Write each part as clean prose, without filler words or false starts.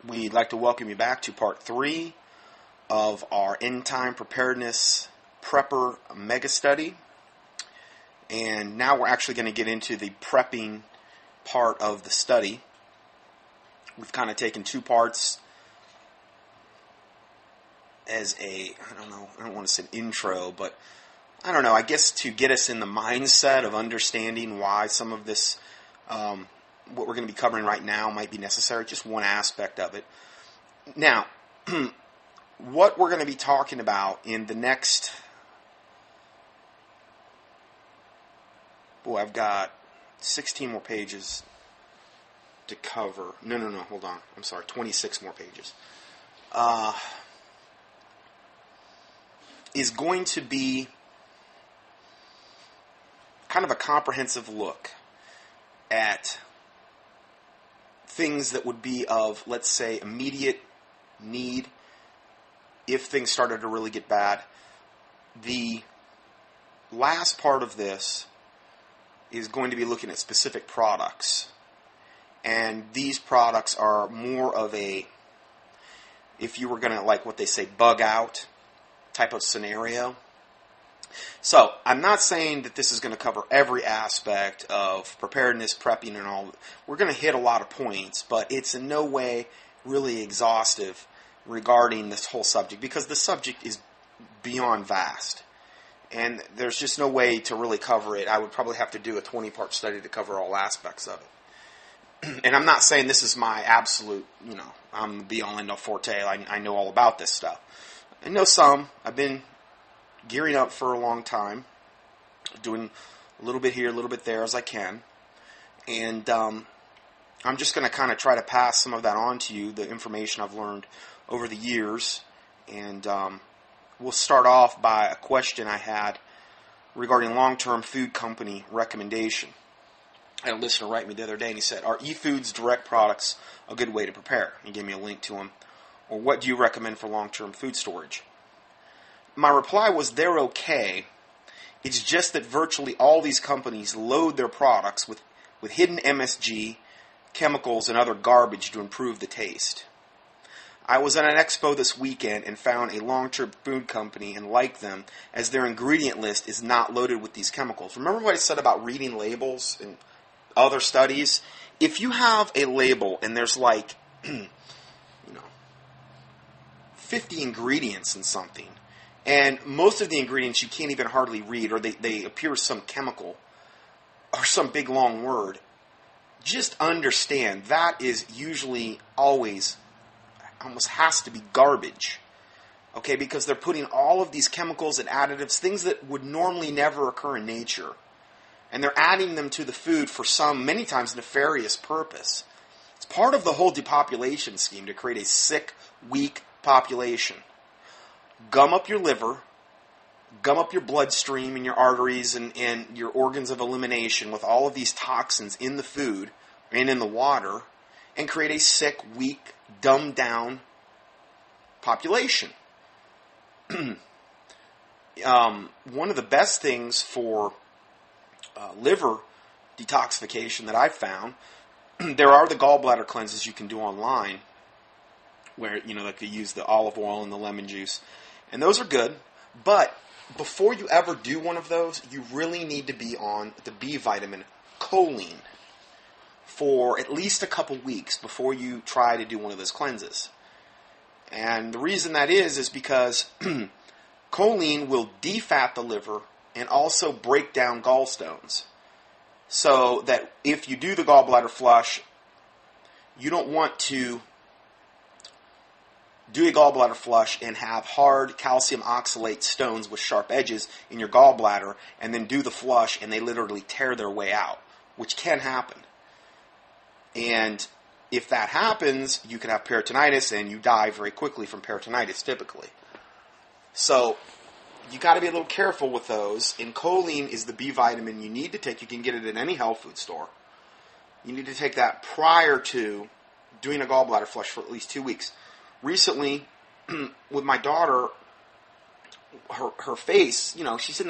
We'd like to welcome you back to part 3 of our End Time Preparedness Prepper Mega Study. And now we're actually going to get into the prepping part of the study. We've kind of taken 2 parts as a, I don't want to say intro, but I guess to get us in the mindset of understanding why some of this, what we're going to be covering right now might be necessary, just one aspect of it. Now, what we're going to be talking about in the next, I've got 16 more pages to cover. No, hold on. I'm sorry, 26 more pages. Is going to be kind of a comprehensive look at things that would be of, let's say, immediate need if things started to really get bad. The last part of this is going to be looking at specific products. And these products are more of a, if you were going to, like what they say, bug out type of scenario. So, I'm not saying that this is going to cover every aspect of preparedness, prepping, and all. We're going to hit a lot of points, but it's in no way really exhaustive regarding this whole subject, because the subject is beyond vast. And there's just no way to really cover it. I would probably have to do a 20-part study to cover all aspects of it. And I'm not saying this is my absolute, I'm the be-all, end-all forte. I know all about this stuff. I know some. I've been gearing up for a long time, doing a little bit here, a little bit there as I can, and I'm just going to kind of try to pass some of that on to you, the information I've learned over the years, and we'll start off by a question I had regarding long-term food company recommendation. I had a listener write me the other day, and he said, "Are eFoods direct products a good way to prepare?" He gave me a link to them. Or what do you recommend for long-term food storage? My reply was, they're okay. It's just that virtually all these companies load their products with hidden MSG, chemicals, and other garbage to improve the taste. I was at an expo this weekend and found a long-term food company and liked them, as their ingredient list is not loaded with these chemicals. Remember what I said about reading labels in other studies? If you have a label and there's like 50 ingredients in something, and most of the ingredients you can't even hardly read, or they appear as some chemical or some big long word, just understand that is usually always, almost has to be garbage. Okay, because they're putting all of these chemicals and additives, things that would normally never occur in nature, and they're adding them to the food for some, many times, nefarious purpose. It's part of the whole depopulation scheme to create a sick, weak population. Gum up your liver, gum up your bloodstream and your arteries and your organs of elimination with all of these toxins in the food and in the water, and create a sick, weak, dumbed down population. One of the best things for liver detoxification that I've found, there are the gallbladder cleanses you can do online, where, like you use the olive oil and the lemon juice. And those are good, but before you ever do one of those, you really need to be on the B vitamin, choline, for at least a couple weeks before you try to do one of those cleanses. And the reason that is because choline will defat the liver and also break down gallstones. So that if you do the gallbladder flush, you don't want to do a gallbladder flush and have hard calcium oxalate stones with sharp edges in your gallbladder, and then do the flush and they literally tear their way out, which can happen. And if that happens, you can have peritonitis, and you die very quickly from peritonitis typically. So you got to be a little careful with those. And choline is the B vitamin you need to take. You can get it at any health food store. You need to take that prior to doing a gallbladder flush for at least 2 weeks. Recently, with my daughter, her face, she's in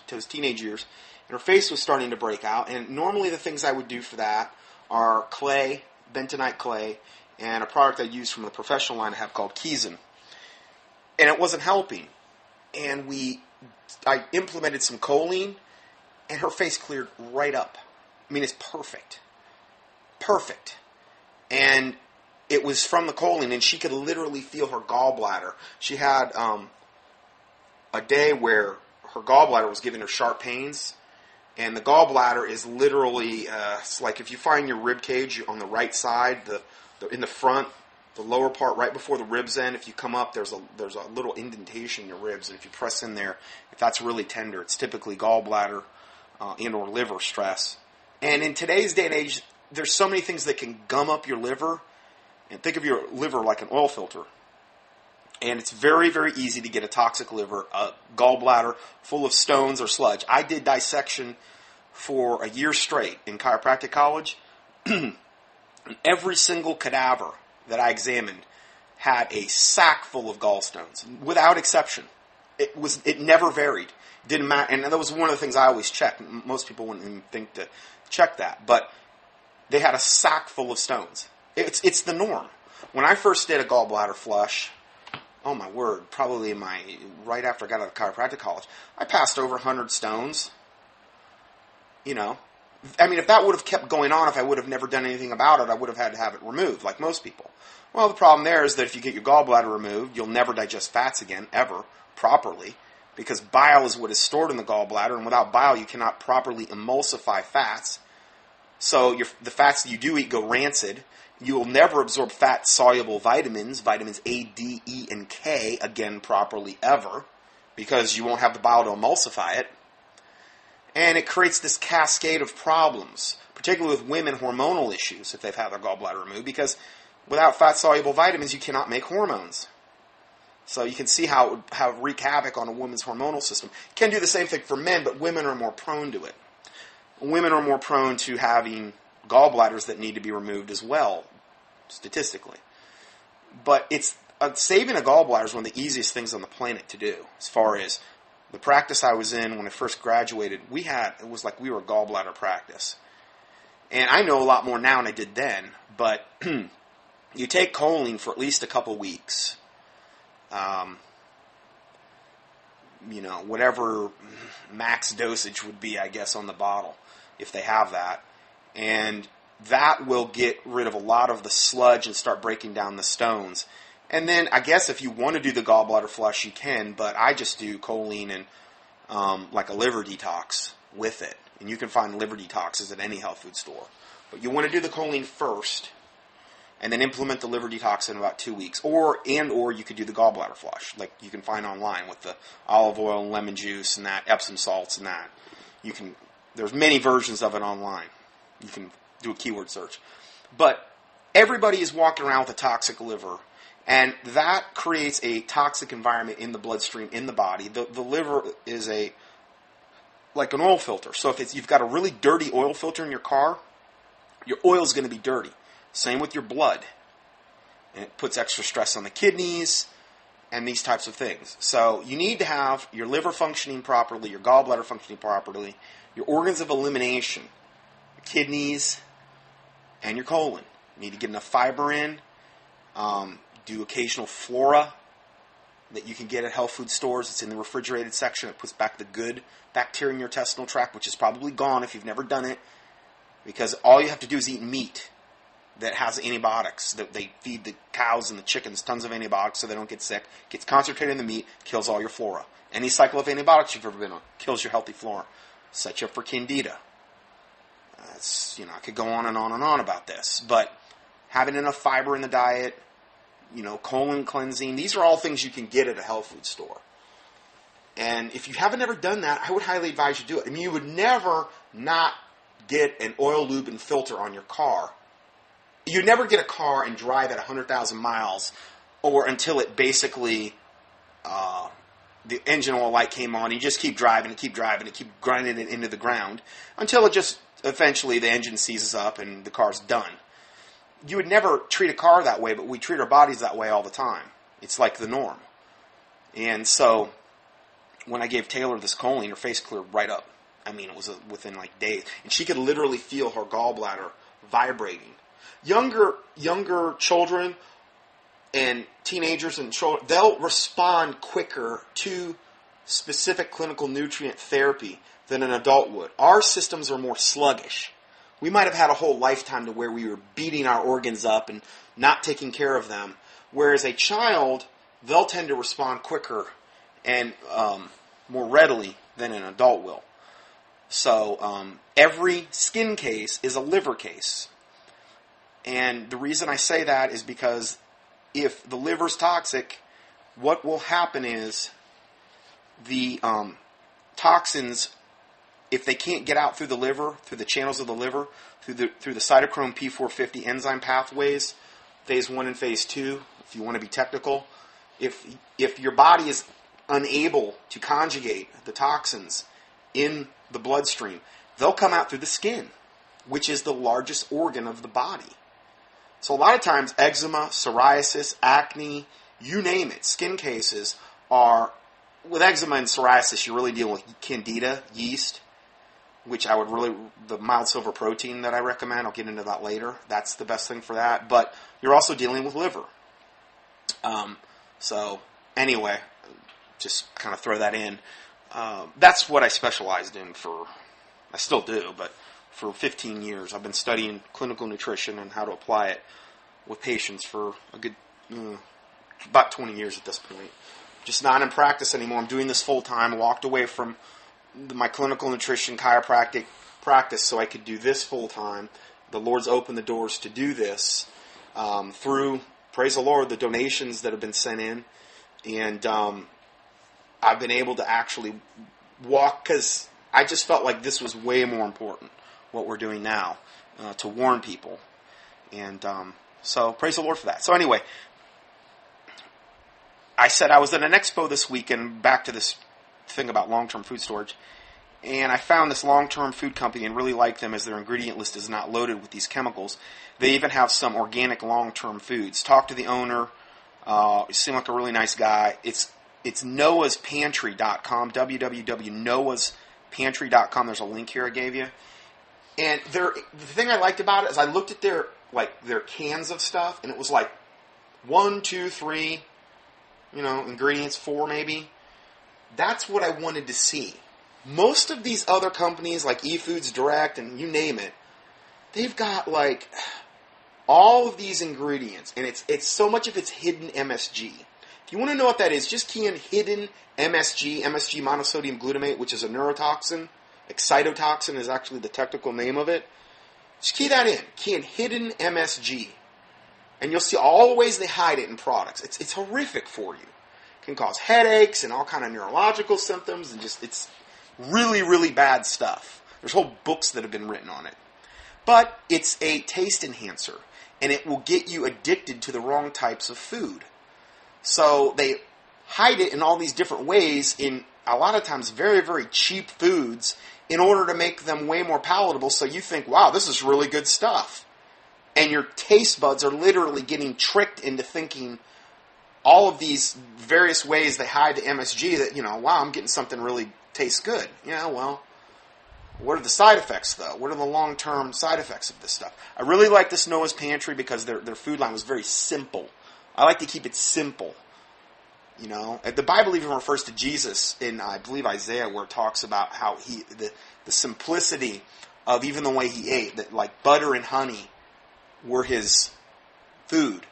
those teenage years, and her face was starting to break out. And normally the things I would do for that are clay, bentonite clay, and a product I use from the professional line I have called Keysen. And it wasn't helping. And I implemented some choline, and her face cleared right up. I mean, it's perfect. Perfect. And it was from the choline, and she could literally feel her gallbladder. She had a day where her gallbladder was giving her sharp pains, and the gallbladder is literally, it's like if you find your rib cage on the right side, in the front, the lower part right before the ribs end, if you come up, there's a little indentation in your ribs, and if you press in there, if that's really tender, it's typically gallbladder and or liver stress. And in today's day and age, there's so many things that can gum up your liver, and think of your liver like an oil filter. And it's very, very easy to get a toxic liver, a gallbladder full of stones or sludge. I did dissection for a year straight in chiropractic college. And every single cadaver that I examined had a sack full of gallstones, without exception. It never varied. Didn't matter. And that was one of the things I always checked. Most people wouldn't even think to check that. But they had a sack full of stones. It's the norm. When I first did a gallbladder flush, oh my word, probably right after I got out of chiropractic college, I passed over 100 stones. You know, I mean, if that would have kept going on, if I would have never done anything about it, I would have had to have it removed, like most people. Well, the problem there is that if you get your gallbladder removed, you'll never digest fats again, ever, properly, because bile is what is stored in the gallbladder, and without bile, you cannot properly emulsify fats. So the fats that you do eat go rancid. You will never absorb fat-soluble vitamins A, D, E, and K, again, properly, ever, because you won't have the bile to emulsify it. And it creates this cascade of problems, particularly with women hormonal issues if they've had their gallbladder removed, because without fat-soluble vitamins, you cannot make hormones. So you can see how it would wreak havoc on a woman's hormonal system. It can do the same thing for men, but women are more prone to it. Women are more prone to having gallbladders that need to be removed as well, statistically. But saving a gallbladder is one of the easiest things on the planet to do. As far as the practice I was in when I first graduated, it was like we were a gallbladder practice. And I know a lot more now than I did then, but you take choline for at least a couple weeks. Whatever max dosage would be, I guess, on the bottle, if they have that. And that will get rid of a lot of the sludge and start breaking down the stones. And then, I guess, if you want to do the gallbladder flush, you can, but I just do choline and like a liver detox with it. And you can find liver detoxes at any health food store. But you want to do the choline first, and then implement the liver detox in about 2 weeks. Or you could do the gallbladder flush, like you can find online with the olive oil and lemon juice and that, Epsom salts and that. There's many versions of it online. You can do a keyword search. But everybody is walking around with a toxic liver, and that creates a toxic environment in the bloodstream, in the body. The liver is like an oil filter. So if you've got a really dirty oil filter in your car, your oil is going to be dirty. Same with your blood. And it puts extra stress on the kidneys and these types of things. So you need to have your liver functioning properly, your gallbladder functioning properly, your organs of elimination, your kidneys, and your colon. You need to get enough fiber in. Do occasional flora that you can get at health food stores. It's in the refrigerated section. It puts back the good bacteria in your intestinal tract, which is probably gone if you've never done it, because all you have to do is eat meat that has antibiotics. That they feed the cows and the chickens tons of antibiotics so they don't get sick. Gets concentrated in the meat, kills all your flora. Any cycle of antibiotics you've ever been on kills your healthy flora. Sets you up for candida. I could go on and on and on about this, but having enough fiber in the diet, colon cleansing, these are all things you can get at a health food store. And if you haven't ever done that, I would highly advise you do it. I mean, you would never not get an oil, lube, and filter on your car. You'd never get a car and drive at 100,000 miles or until it basically, the engine oil light came on. You just keep driving and keep grinding it into the ground until it just, eventually the engine seizes up and the car's done. You would never treat a car that way, but we treat our bodies that way all the time. It's like the norm. And so, when I gave Taylor this choline, her face cleared right up. I mean, it was within like days. And she could literally feel her gallbladder vibrating. Younger children and teenagers and children, they'll respond quicker to specific clinical nutrient therapy than an adult would. Our systems are more sluggish. We might have had a whole lifetime to where we were beating our organs up and not taking care of them. Whereas a child, they'll tend to respond quicker and more readily than an adult will. So every skin case is a liver case. And the reason I say that is because if the liver's toxic, what will happen is the toxins, if they can't get out through the liver, through the channels of the liver, through the cytochrome P450 enzyme pathways, phase 1 and phase 2, if you want to be technical, if your body is unable to conjugate the toxins in the bloodstream, they'll come out through the skin, which is the largest organ of the body. So a lot of times eczema, psoriasis, acne, you name it, skin cases are, with eczema and psoriasis, you're really dealing with candida, yeast, which I would really, the mild silver protein that I recommend, I'll get into that later. That's the best thing for that. But you're also dealing with liver. So anyway, just kind of throw that in. That's what I specialized in I still do, but for 15 years. I've been studying clinical nutrition and how to apply it with patients for a good, about 20 years at this point. Just not in practice anymore. I'm doing this full time. I walked away from my clinical nutrition chiropractic practice so I could do this full time. The Lord's opened the doors to do this through, praise the Lord, the donations that have been sent in. And I've been able to actually walk, because I just felt like this was way more important, what we're doing now, to warn people. And so praise the Lord for that. So anyway, I said I was at an expo this weekend, back to this thing about long-term food storage, and I found this long-term food company and really like them as their ingredient list is not loaded with these chemicals. They even have some organic long-term foods. Talked to the owner. He seemed like a really nice guy. It's noahspantry.com, www.noahspantry.com. There's a link here I gave you. And the thing I liked about it is I looked at their cans of stuff, and it was like 1, 2, 3, ingredients, 4 maybe. That's what I wanted to see. Most of these other companies like eFoods Direct and you name it, they've got like all of these ingredients, and it's so much of it's hidden MSG. If you want to know what that is, just key in hidden MSG monosodium glutamate, which is a neurotoxin. Excitotoxin is actually the technical name of it. Just key that in. Key in hidden MSG. And you'll see all the ways they hide it in products. It's horrific for you. It can cause headaches and all kind of neurological symptoms, and it's really, really bad stuff. There's whole books that have been written on it. But it's a taste enhancer, and it will get you addicted to the wrong types of food. So they hide it in all these different ways in a lot of times very, very cheap foods in order to make them way more palatable, so you think, wow, this is really good stuff. And your taste buds are literally getting tricked into thinking all of these various ways they hide the MSG that, wow, I'm getting something really tastes good. Yeah, well, what are the side effects, though? What are the long-term side effects of this stuff? I really like this Noah's Pantry because their food line was very simple. I like to keep it simple. The Bible even refers to Jesus in, I believe, Isaiah, where it talks about how the simplicity of even the way he ate, that like butter and honey were his food,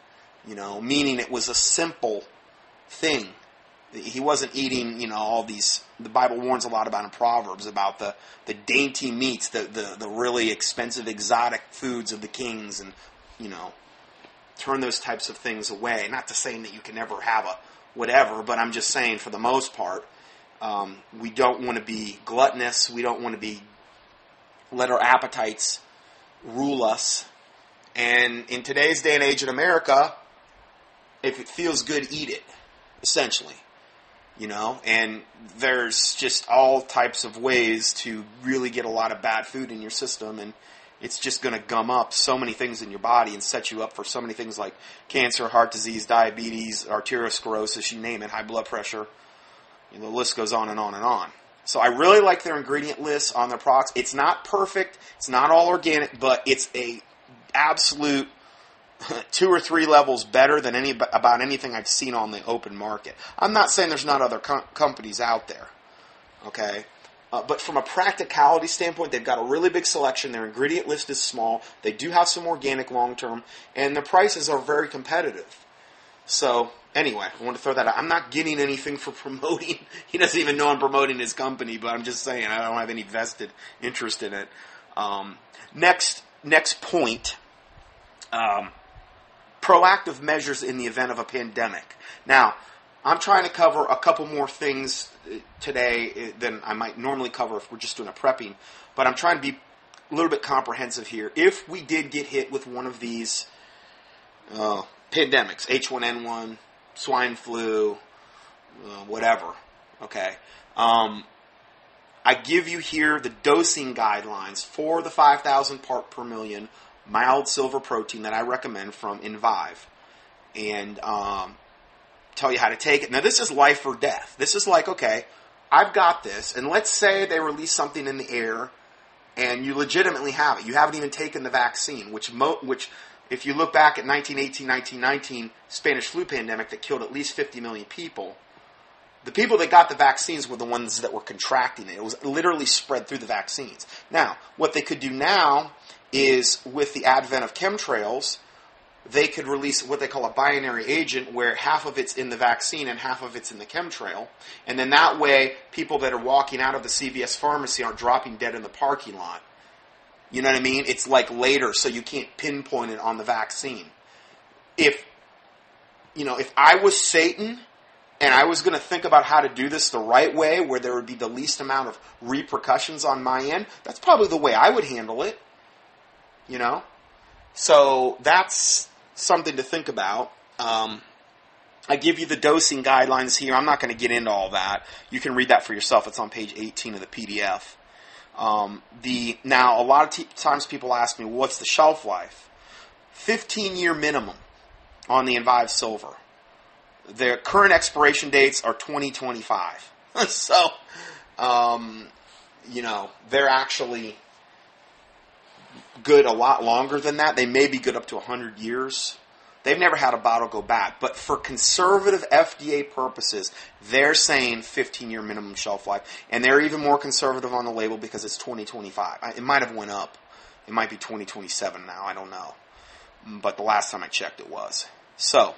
meaning it was a simple thing. He wasn't eating, all these, the Bible warns a lot about in Proverbs, about the dainty meats, the really expensive exotic foods of the kings, and, turn those types of things away. Not to say that you can never have a whatever, but I'm just saying for the most part, we don't want to be gluttonous. We don't want to let our appetites rule us. And in today's day and age in America, if it feels good, eat it, essentially. And there's just all types of ways to really get a lot of bad food in your system, and it's just going to gum up so many things in your body and set you up for so many things like cancer, heart disease, diabetes, arteriosclerosis, you name it, high blood pressure. The list goes on and on and on. So I really like their ingredient list on their products. It's not perfect. It's not all organic, but it's a absolute 2 or 3 levels better than about anything I've seen on the open market. I'm not saying there's not other companies out there, okay? But from a practicality standpoint, they've got a really big selection. Their ingredient list is small. They do have some organic long-term, and their prices are very competitive. So, anyway, I want to throw that out. I'm not getting anything for promoting. He doesn't even know I'm promoting his company, but I'm just saying I don't have any vested interest in it. Next point, proactive measures in the event of a pandemic. Now, I'm trying to cover a couple more things today than I might normally cover if we're just doing a prepping, but I'm trying to be a little bit comprehensive here. If we did get hit with one of these pandemics, H1N1, swine flu, whatever, okay, I give you here the dosing guidelines for the 5,000 part per million mild silver protein that I recommend from Invive, and tell you how to take it. Now, this is life or death. This is like, okay, I've got this, and let's say they release something in the air, and you legitimately have it. You haven't even taken the vaccine, which if you look back at 1918, 1919 Spanish flu pandemic that killed at least 50 million people, the people that got the vaccines were the ones that were contracting it. It was literally spread through the vaccines. Now, what they could do now is, with the advent of chemtrails, they could release what they call a binary agent, where half of it's in the vaccine and half of it's in the chemtrail. And then that way, people that are walking out of the CVS pharmacy aren't dropping dead in the parking lot. You know what I mean? It's like later, so you can't pinpoint it on the vaccine. If I was Satan and I was going to think about how to do this the right way, where there would be the least amount of repercussions on my end, that's probably the way I would handle it. You know? So that's something to think about. I give you the dosing guidelines here. I'm not going to get into all that. You can read that for yourself. It's on page 18 of the PDF. Now, a lot of times people ask me, what's the shelf life? 15-year minimum on the Invive Silver. Their current expiration dates are 2025. So, they're actually good a lot longer than that. They may be good up to 100 years. They've never had a bottle go bad. But for conservative FDA purposes, they're saying 15-year minimum shelf life. And they're even more conservative on the label because it's 2025. It might have went up. It might be 2027 now. I don't know. But the last time I checked, it was. So,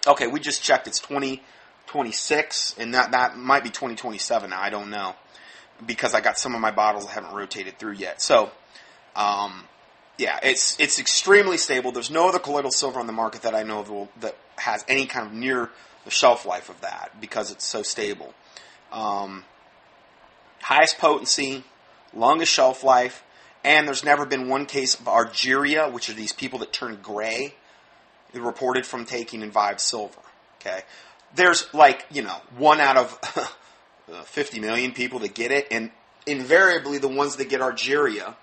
okay, we just checked. It's 2026. And that might be 2027 now. I don't know, because I got some of my bottles I haven't rotated through yet. So, yeah, it's extremely stable. There's no other colloidal silver on the market that I know of that has any kind of near the shelf life of that, because it's so stable. Highest potency, longest shelf life, and there's never been one case of argyria, which are these people that turn gray, reported from taking Invive Silver. Okay, there's 1 out of 50 million people that get it, and invariably the ones that get argyria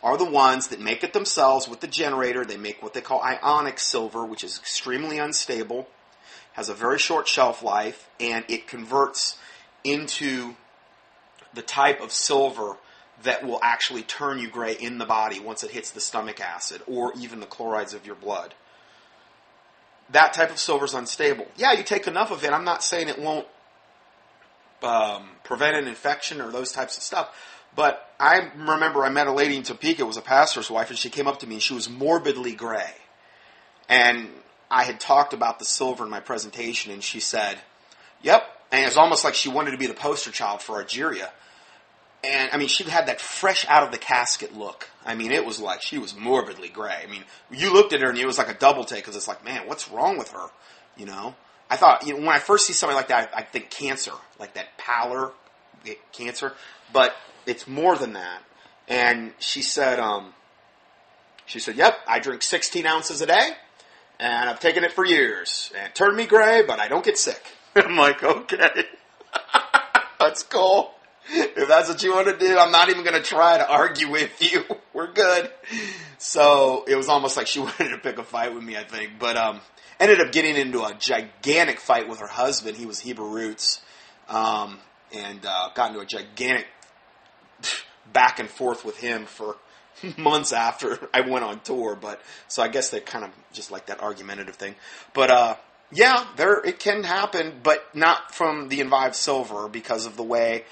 are the ones that make it themselves with the generator. They make what they call ionic silver, which is extremely unstable, has a very short shelf life, and it converts into the type of silver that will actually turn you gray in the body once it hits the stomach acid or even the chlorides of your blood. That type of silver is unstable. Yeah, you take enough of it. I'm not saying it won't prevent an infection or those types of stuff. But I remember I met a lady in Topeka, it was a pastor's wife, and she came up to me and she was morbidly gray. And I had talked about the silver in my presentation, and she said, yep. And it was almost like she wanted to be the poster child for argyria. And, I mean, she had that fresh out of the casket look. I mean, it was like she was morbidly gray. I mean, you looked at her and it was like a double take, because it's like, man, what's wrong with her? You know? I thought, when I first see somebody like that, I think cancer, like that pallor, cancer. But it's more than that. And she said, yep, I drink 16 ounces a day, and I've taken it for years. And it turned me gray, but I don't get sick. I'm like, okay, that's cool. If that's what you want to do, I'm not even going to try to argue with you. We're good. So it was almost like she wanted to pick a fight with me, I think. But ended up getting into a gigantic fight with her husband. He was Hebrew roots. And got into a gigantic back and forth with him for months after I went on tour. But so I guess they kind of just like that argumentative thing. But yeah, it can happen, but not from the Envive Silver because of the way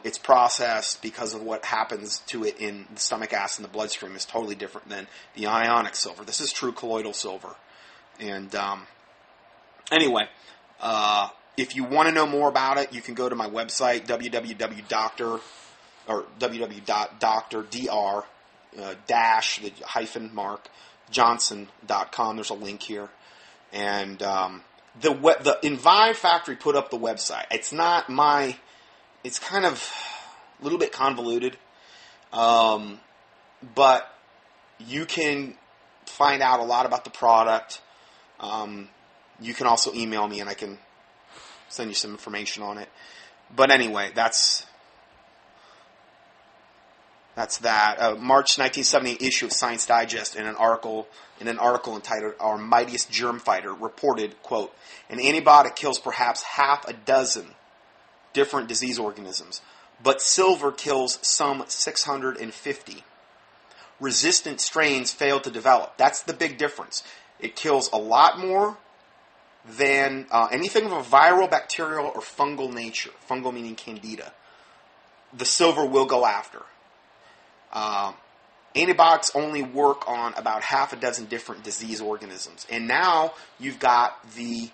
it's processed, because of what happens to it in the stomach acid and the bloodstream is totally different than the ionic silver. This is true colloidal silver. And anyway, if you want to know more about it, you can go to my website, www.dr the hyphen mark johnson.com. There's a link here. And the Envive factory put up the website. It's kind of a little bit convoluted, but you can find out a lot about the product. You can also email me and I can send you some information on it. But anyway, that's that. March 1978 issue of Science Digest in an article entitled "Our Mightiest Germ Fighter" reported, quote, "An antibiotic kills perhaps half a dozen different disease organisms, but silver kills some 650. Resistant strains fail to develop." That's the big difference. It kills a lot more than anything of a viral, bacterial, or fungal nature. Fungal meaning candida. The silver will go after. Antibiotics only work on about half a dozen different disease organisms. And now you've got the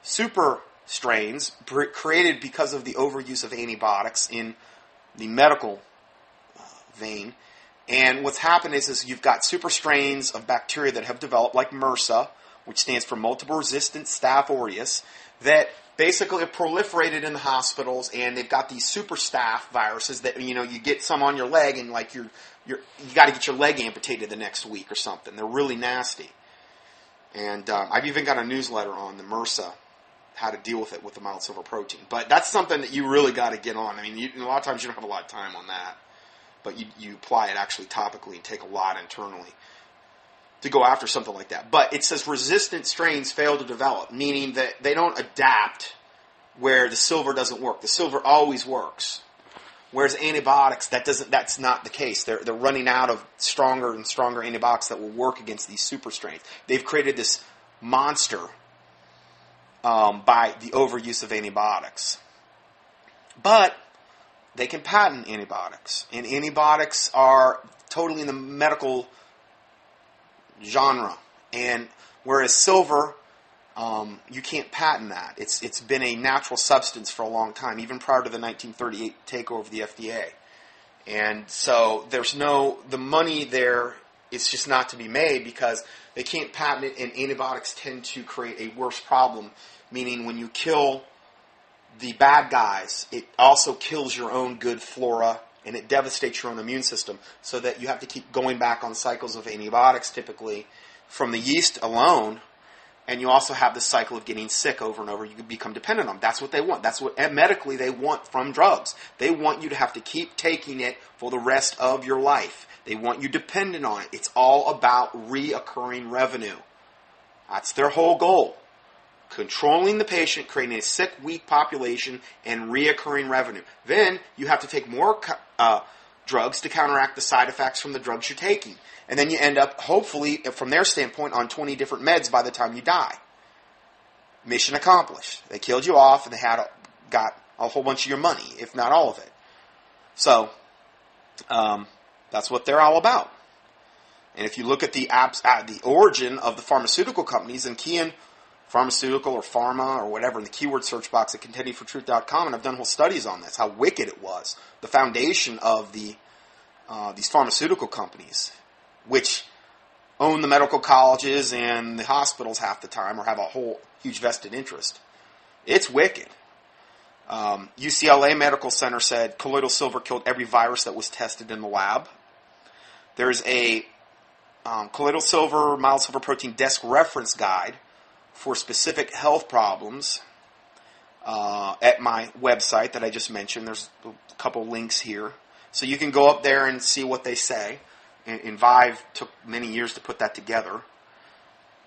super strains created because of the overuse of antibiotics in the medical vein. And what's happened is you've got super strains of bacteria that have developed, like MRSA, which stands for multiple resistant staph aureus, that basically have proliferated in the hospitals, and they've got these super staph viruses that, you get some on your leg, and like you got to get your leg amputated the next week or something. They're really nasty. And I've even got a newsletter on the MRSA, how to deal with it with the mild silver protein. But that's something that you really got to get on. I mean, a lot of times you don't have a lot of time on that, but you apply it actually topically and take a lot internally to go after something like that. But it says resistant strains fail to develop, meaning that they don't adapt where the silver doesn't work. The silver always works. Whereas antibiotics, that's not the case. They're running out of stronger and stronger antibiotics that will work against these super strains. They've created this monster by the overuse of antibiotics. But they can patent antibiotics. And antibiotics are totally in the medical genre. And whereas silver, you can't patent that. It's been a natural substance for a long time, even prior to the 1938 takeover of the FDA. And so the money there is just not to be made because they can't patent it, and antibiotics tend to create a worse problem, meaning when you kill the bad guys, it also kills your own good flora, and it devastates your own immune system, so that you have to keep going back on cycles of antibiotics, typically from the yeast alone, and you also have this cycle of getting sick over and over. You become dependent on them. That's what they want. That's what medically they want from drugs. They want you to have to keep taking it for the rest of your life. They want you dependent on it. It's all about reoccurring revenue. That's their whole goal. Controlling the patient, creating a sick, weak population, and reoccurring revenue. Then you have to take more drugs to counteract the side effects from the drugs you're taking. And then you end up, hopefully, from their standpoint, on 20 different meds by the time you die. Mission accomplished. They killed you off, and they got a whole bunch of your money, if not all of it. So, that's what they're all about. And if you look at the origin of the pharmaceutical companies, and key in pharmaceutical or pharma or whatever in the keyword search box at contendingfortruth.com, and I've done whole studies on this, how wicked it was. The foundation of these pharmaceutical companies, which own the medical colleges and the hospitals half the time, or have a whole huge vested interest. It's wicked. UCLA Medical Center said colloidal silver killed every virus that was tested in the lab. There's a colloidal silver, mild silver protein desk reference guide for specific health problems at my website that I just mentioned. There's a couple links here. So you can go up there and see what they say. And Vive took many years to put that together.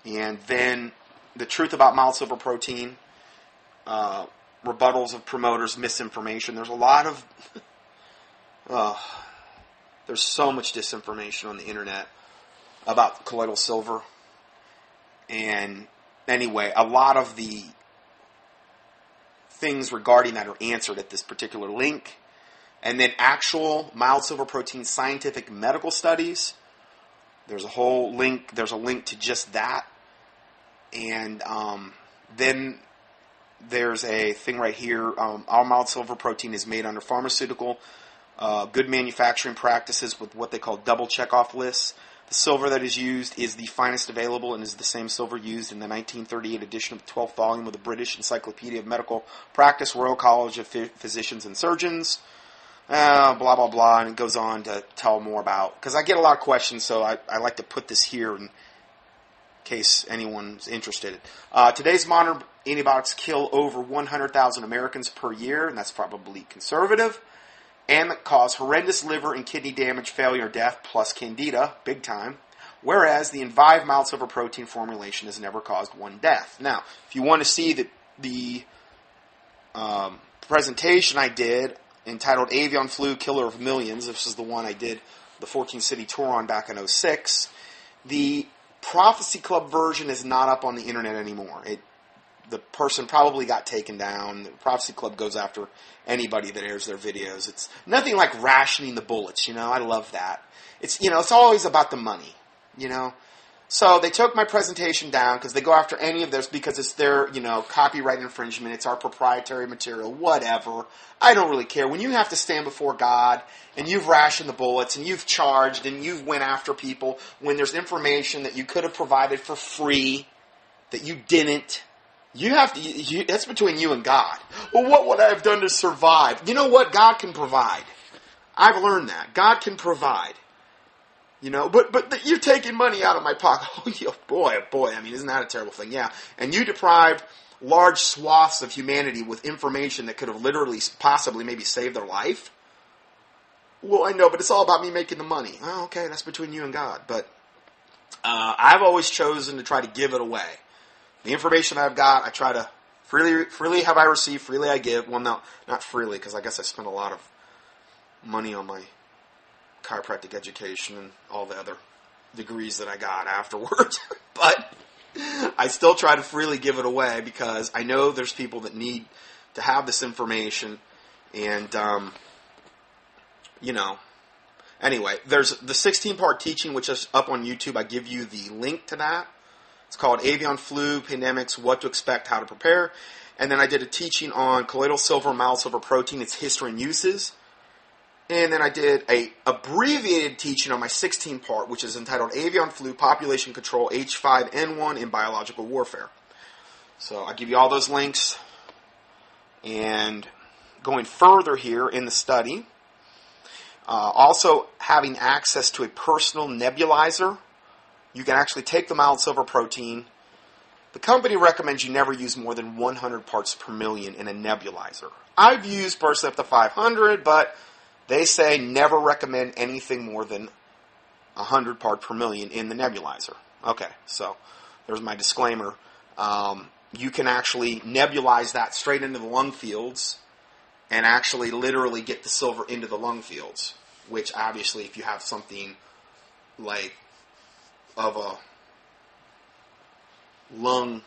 And then the truth about mild silver protein, rebuttals of promoters, misinformation. There's a lot of There's so much disinformation on the internet about colloidal silver. And anyway, a lot of the things regarding that are answered at this particular link. And then actual mild silver protein scientific medical studies. There's a whole link. There's a link to just that. And then there's a thing right here. Our mild silver protein is made under pharmaceutical good manufacturing practices with what they call double checkoff lists. The silver that is used is the finest available and is the same silver used in the 1938 edition of the 12th volume of the British Encyclopedia of Medical Practice, Royal College of Physicians and Surgeons. Blah, blah, blah, and it goes on to tell more about, because I get a lot of questions, so I like to put this here in case anyone's interested. Today's modern antibiotics kill over 100,000 Americans per year, and that's probably conservative, and that cause horrendous liver and kidney damage, failure, death, plus candida, big time, whereas the Envive mild silver protein formulation has never caused one death. Now, if you want to see the presentation I did, entitled Avian Flu, Killer of Millions. This is the one I did the 14-city tour on back in 2006. The Prophecy Club version is not up on the internet anymore. The person probably got taken down. The Prophecy Club goes after anybody that airs their videos. It's nothing like rationing the bullets, I love that. It's always about the money, So they took my presentation down because they go after any of this because it's their, copyright infringement. It's our proprietary material, whatever. I don't really care. When you have to stand before God and you've rationed the bullets and you've charged and you've went after people when there's information that you could have provided for free that you didn't, you have to. That's between you and God. Well, what would I have done to survive? You know what? God can provide. I've learned that. God can provide. But you're taking money out of my pocket. Oh boy. I mean, isn't that a terrible thing? Yeah. And you deprived large swaths of humanity with information that could have literally, possibly, maybe saved their life. Well, I know, but it's all about me making the money. Oh, okay, that's between you and God. But I've always chosen to try to give it away. The information I've got, I try to freely have I received, freely I give. Well, no, not freely, because I guess I spent a lot of money on my chiropractic education and all the other degrees that I got afterwards. But I still try to freely give it away because I know there's people that need to have this information. And, anyway, there's the 16-part teaching, which is up on YouTube. I give you the link to that. It's called Avian Flu, Pandemics, What to Expect, How to Prepare. And then I did a teaching on colloidal silver, mild silver protein, its history and uses. And then I did a abbreviated teaching on my 16-part, which is entitled Avian Flu, Population Control, H5N1 in Biological Warfare. So I give you all those links. And going further here in the study, also having access to a personal nebulizer, you can actually take the mild silver protein. The company recommends you never use more than 100 parts per million in a nebulizer. I've used personally up to 500, but they say never recommend anything more than 100 part per million in the nebulizer. Okay, so there's my disclaimer. You can actually nebulize that straight into the lung fields and actually literally get the silver into the lung fields, which obviously if you have something like of a lung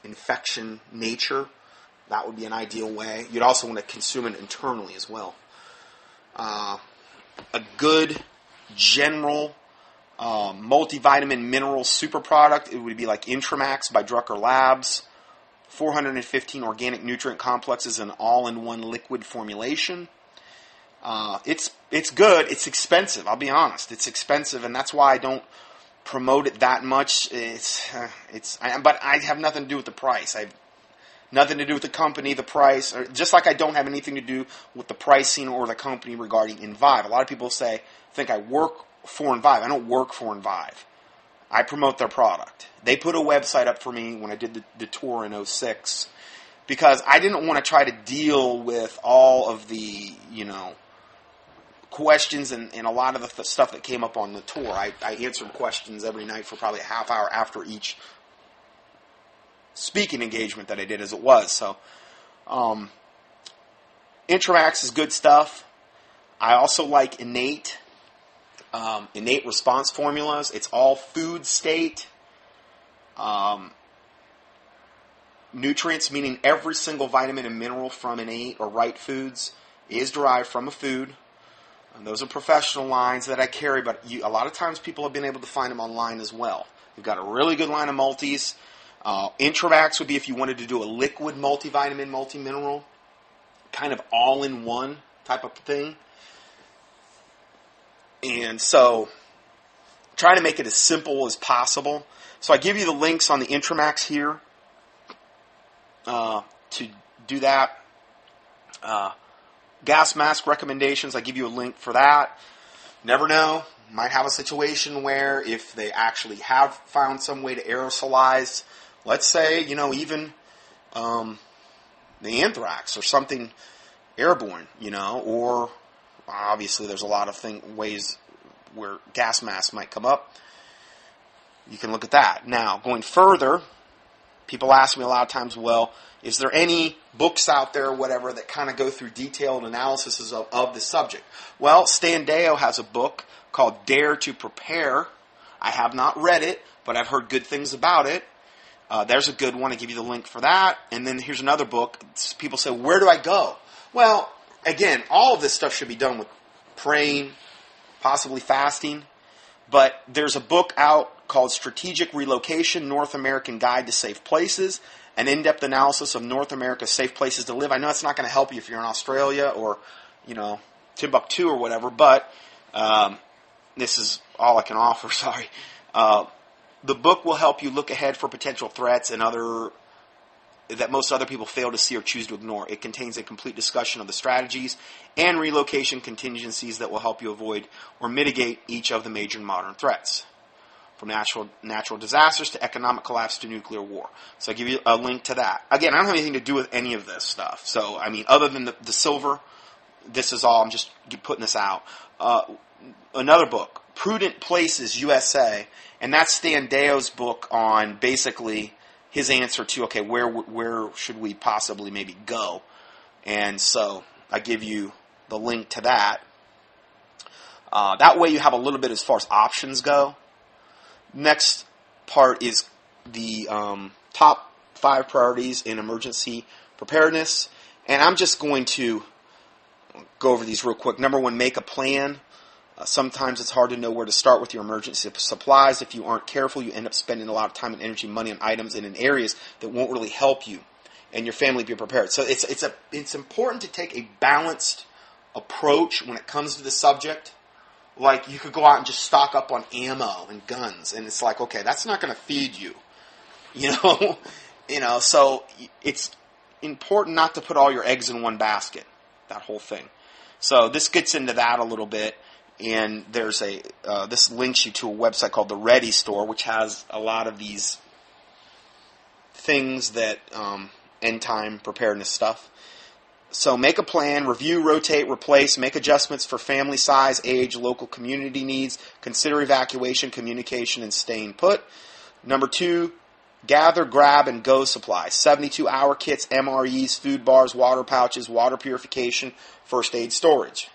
infection nature, that would be an ideal way. You'd also want to consume it internally as well. A good general multivitamin mineral super product, it would be like Intramax by Drucker Labs. 415 organic nutrient complexes in all-in-one liquid formulation. It's good. It's expensive. I'll be honest. It's expensive, and that's why I don't promote it that much. But I have nothing to do with the price. I have nothing to do with the company, the price, or just like I don't have anything to do with the pricing or the company regarding Envive. A lot of people think I work for Envive. I don't work for Envive. I promote their product. They put a website up for me when I did the tour in 2006 because I didn't want to try to deal with all of the, questions and a lot of the stuff that came up on the tour. I answered questions every night for probably a half hour after each speaking engagement that I did as it was. So, Intramax is good stuff. I also like Innate. innate response formulas. It's all food state. Nutrients, meaning every single vitamin and mineral from innate or right foods is derived from a food. And those are professional lines that I carry, but a lot of times people have been able to find them online as well. We've got a really good line of multis. Intravax would be if you wanted to do a liquid multivitamin, multimineral, kind of all-in-one type of thing. And so try to make it as simple as possible. So I give you the links on the Intramax here to do that. Gas mask recommendations, I give you a link for that. Never know. Might have a situation where if they actually have found some way to aerosolize, let's say, even the anthrax or something airborne, or obviously there's a lot of ways where gas masks might come up. You can look at that. Now, going further, people ask me a lot of times, well, is there any books out there or whatever that kind of go through detailed analysis of the subject? Well, Stan Deyo has a book called Dare to Prepare. I have not read it, but I've heard good things about it. There's a good one. I give you the link for that. And then here's another book. People say, where do I go? Well, again, all of this stuff should be done with praying, possibly fasting. But there's a book out called Strategic Relocation, North American Guide to Safe Places, an in-depth analysis of North America's safe places to live. I know it's not going to help you if you're in Australia or, Timbuktu or whatever, but this is all I can offer, sorry. The book will help you look ahead for potential threats and that most other people fail to see or choose to ignore. It contains a complete discussion of the strategies and relocation contingencies that will help you avoid or mitigate each of the major modern threats, from natural disasters to economic collapse to nuclear war. So I give you a link to that. Again, I don't have anything to do with any of this stuff. So, other than the silver, this is all. I'm just putting this out. Another book, Prudent Places USA, and that's Stan Deyo's book on basically his answer to, okay, where should we possibly maybe go? And so I give you the link to that. That way you have a little bit as far as options go. Next part is the top 5 priorities in emergency preparedness. And I'm just going to go over these real quick. Number 1, make a plan. Sometimes it's hard to know where to start with your emergency supplies. If you aren't careful, you end up spending a lot of time and energy, money on items and in areas that won't really help you and your family be prepared. So it's important to take a balanced approach when it comes to the subject. Like, you could go out and just stock up on ammo and guns, and it's like, okay, that's not going to feed you, So it's important not to put all your eggs in one basket, that whole thing. So this gets into that a little bit, and there's this links you to a website called the Ready Store, which has a lot of these things that end time preparedness stuff. So make a plan, review, rotate, replace, make adjustments for family size, age, local community needs, consider evacuation, communication, and staying put. Number 2, gather, grab, and go supplies. 72-hour kits, MREs, food bars, water pouches, water purification, first aid storage.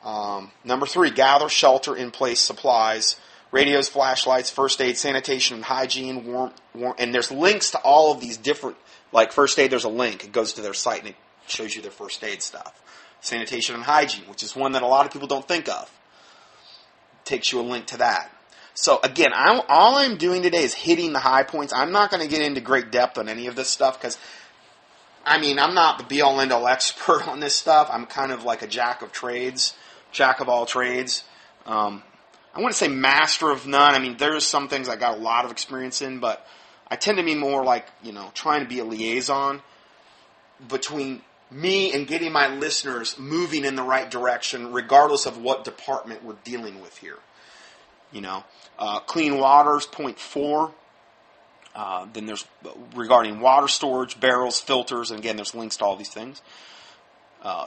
Number 3, gather, shelter, in place supplies, radios, flashlights, first aid, sanitation, and hygiene, warm, and there's links to all of these different, like first aid, there's a link. It goes to their site and it shows you their first aid stuff. Sanitation and hygiene, which is one that a lot of people don't think of. Takes you a link to that. So again, all I'm doing today is hitting the high points. I'm not going to get into great depth on any of this stuff because, I'm not the be-all, end-all expert on this stuff. I'm kind of like a jack of all trades. I wouldn't say master of none. There's some things I got a lot of experience in, but I tend to be more like, trying to be a liaison between me and getting my listeners moving in the right direction, regardless of what department we're dealing with here. Clean waters, point 4. Then there's regarding water storage, barrels, filters, and again, there's links to all these things.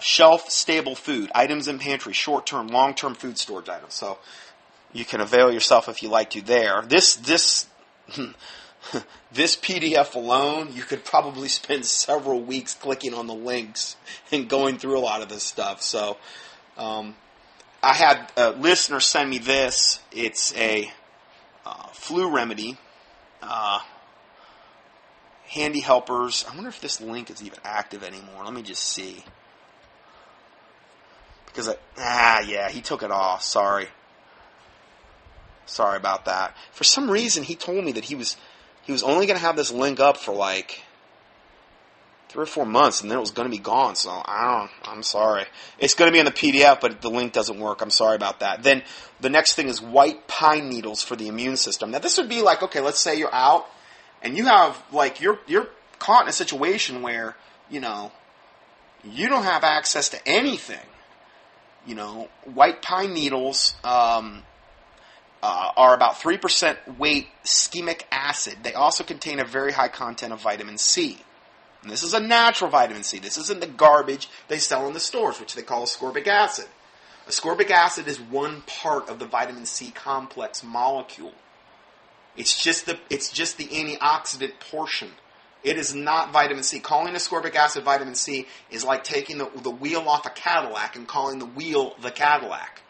Shelf-stable food, items in pantry, short-term, long-term food storage items. So you can avail yourself if you like to there. This PDF alone, you could probably spend several weeks clicking on the links and going through a lot of this stuff. So I had a listener send me this. It's a flu remedy. Handy Helpers. I wonder if this link is even active anymore. Let me just see. Because yeah, he took it off. Sorry about that. For some reason, he told me that he was only going to have this link up for like 3 or 4 months, and then it was going to be gone. So I'm sorry. It's going to be in the PDF, but the link doesn't work. I'm sorry about that. Then the next thing is white pine needles for the immune system. Now this would be like, okay, let's say you're out and you have like you're caught in a situation where you don't have access to anything. White pine needles are about 3% weight ischemic acid. They also contain a very high content of vitamin C. And this is a natural vitamin C. This isn't the garbage they sell in the stores, which they call ascorbic acid. Ascorbic acid is one part of the vitamin C complex molecule. It's just the antioxidant portion. It is not vitamin C. Calling ascorbic acid vitamin C is like taking the wheel off a Cadillac and calling the wheel the Cadillac.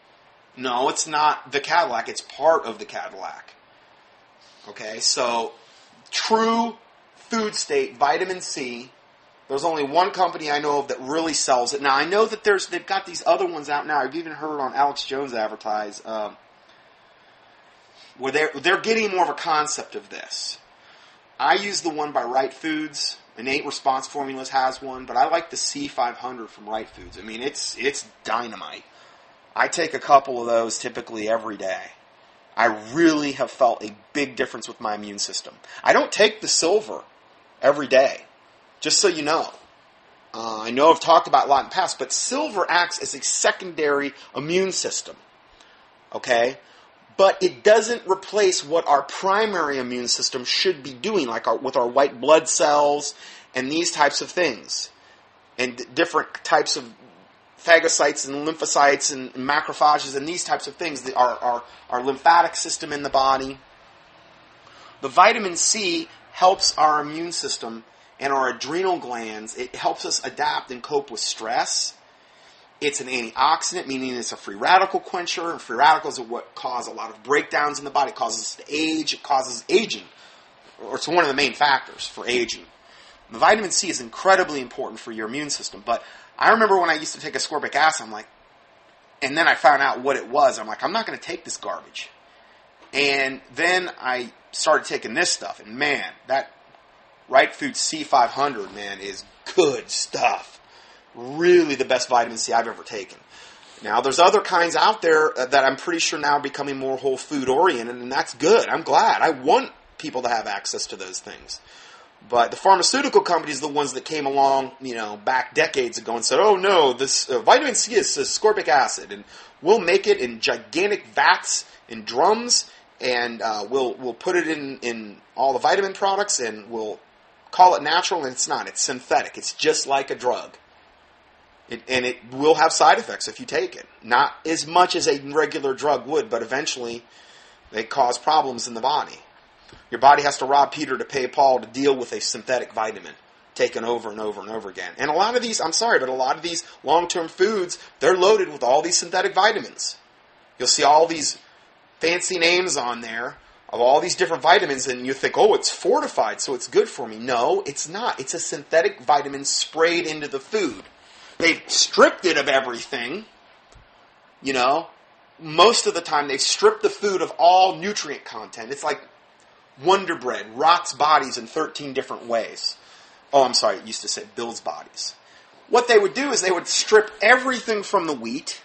No, it's not the Cadillac. It's part of the Cadillac. Okay, so true food state vitamin C. There's only one company I know of that really sells it. Now I know that they've got these other ones out now. I've even heard on Alex Jones advertise where they're getting more of a concept of this. I use the one by Right Foods. Innate Response Formulas has one, but I like the C500 from Right Foods. I mean, it's dynamite. I take a couple of those typically every day. I really have felt a big difference with my immune system. I don't take the silver every day, just so you know. I know I've talked about it a lot in the past, but silver acts as a secondary immune system. Okay? But it doesn't replace what our primary immune system should be doing, like with our white blood cells and these types of things. And different types of phagocytes and lymphocytes and macrophages and these types of things, our lymphatic system in the body. The vitamin C helps our immune system and our adrenal glands. It helps us adapt and cope with stress. It's an antioxidant, meaning it's a free radical quencher, and free radicals are what cause a lot of breakdowns in the body. It causes us to age. It causes aging, or it's one of the main factors for aging. The vitamin C is incredibly important for your immune system, but I remember when I used to take ascorbic acid, and then I found out what it was. I'm like, I'm not going to take this garbage. And then I started taking this stuff, and man, that Right Food C500, man, is good stuff. Really the best vitamin C I've ever taken. Now, there's other kinds out there that I'm pretty sure now are becoming more whole food oriented, and that's good. I'm glad. I want people to have access to those things. But the pharmaceutical companies are the ones that came along, back decades ago and said, oh no, this vitamin C is ascorbic acid, and we'll make it in gigantic vats and drums, and we'll put it in all the vitamin products, and we'll call it natural, and it's not. It's synthetic. It's just like a drug. And it will have side effects if you take it. Not as much as a regular drug would, but eventually they cause problems in the body. Your body has to rob Peter to pay Paul to deal with a synthetic vitamin taken over and over and over again. And a lot of these, I'm sorry, but a lot of these long-term foods, they're loaded with all these synthetic vitamins. You'll see all these fancy names on there of all these different vitamins, and you think, oh, it's fortified, so it's good for me. No, it's not. It's a synthetic vitamin sprayed into the food. They've stripped it of everything, Most of the time, they've stripped the food of all nutrient content. It's like Wonder Bread rots bodies in 13 different ways. Oh, I'm sorry, it used to say builds bodies. What they would do is they would strip everything from the wheat,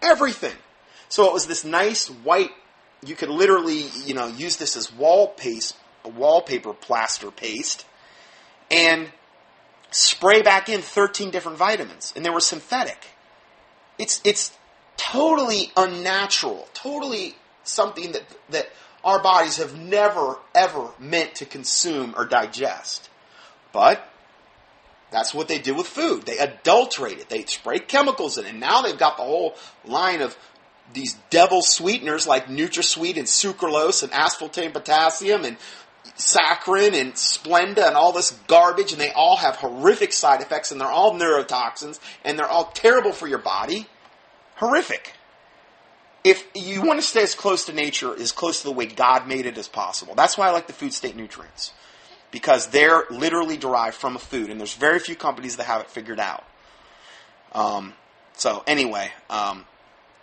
everything. So it was this nice white, you could literally, use this as wallpaper plaster paste, and spray back in 13 different vitamins, and they were synthetic. It's totally unnatural, totally something that our bodies have never, ever meant to consume or digest. But that's what they do with food. They adulterate it. They spray chemicals in it. And now they've got the whole line of these devil sweeteners like NutraSweet and sucralose and aspartame potassium and saccharin and Splenda and all this garbage, and they all have horrific side effects, and they're all neurotoxins, and they're all terrible for your body. Horrific. if you want to stay as close to nature, as close to the way God made it as possible. That's why I like the food state nutrients, because they're literally derived from a food, and there's very few companies that have it figured out. So anyway,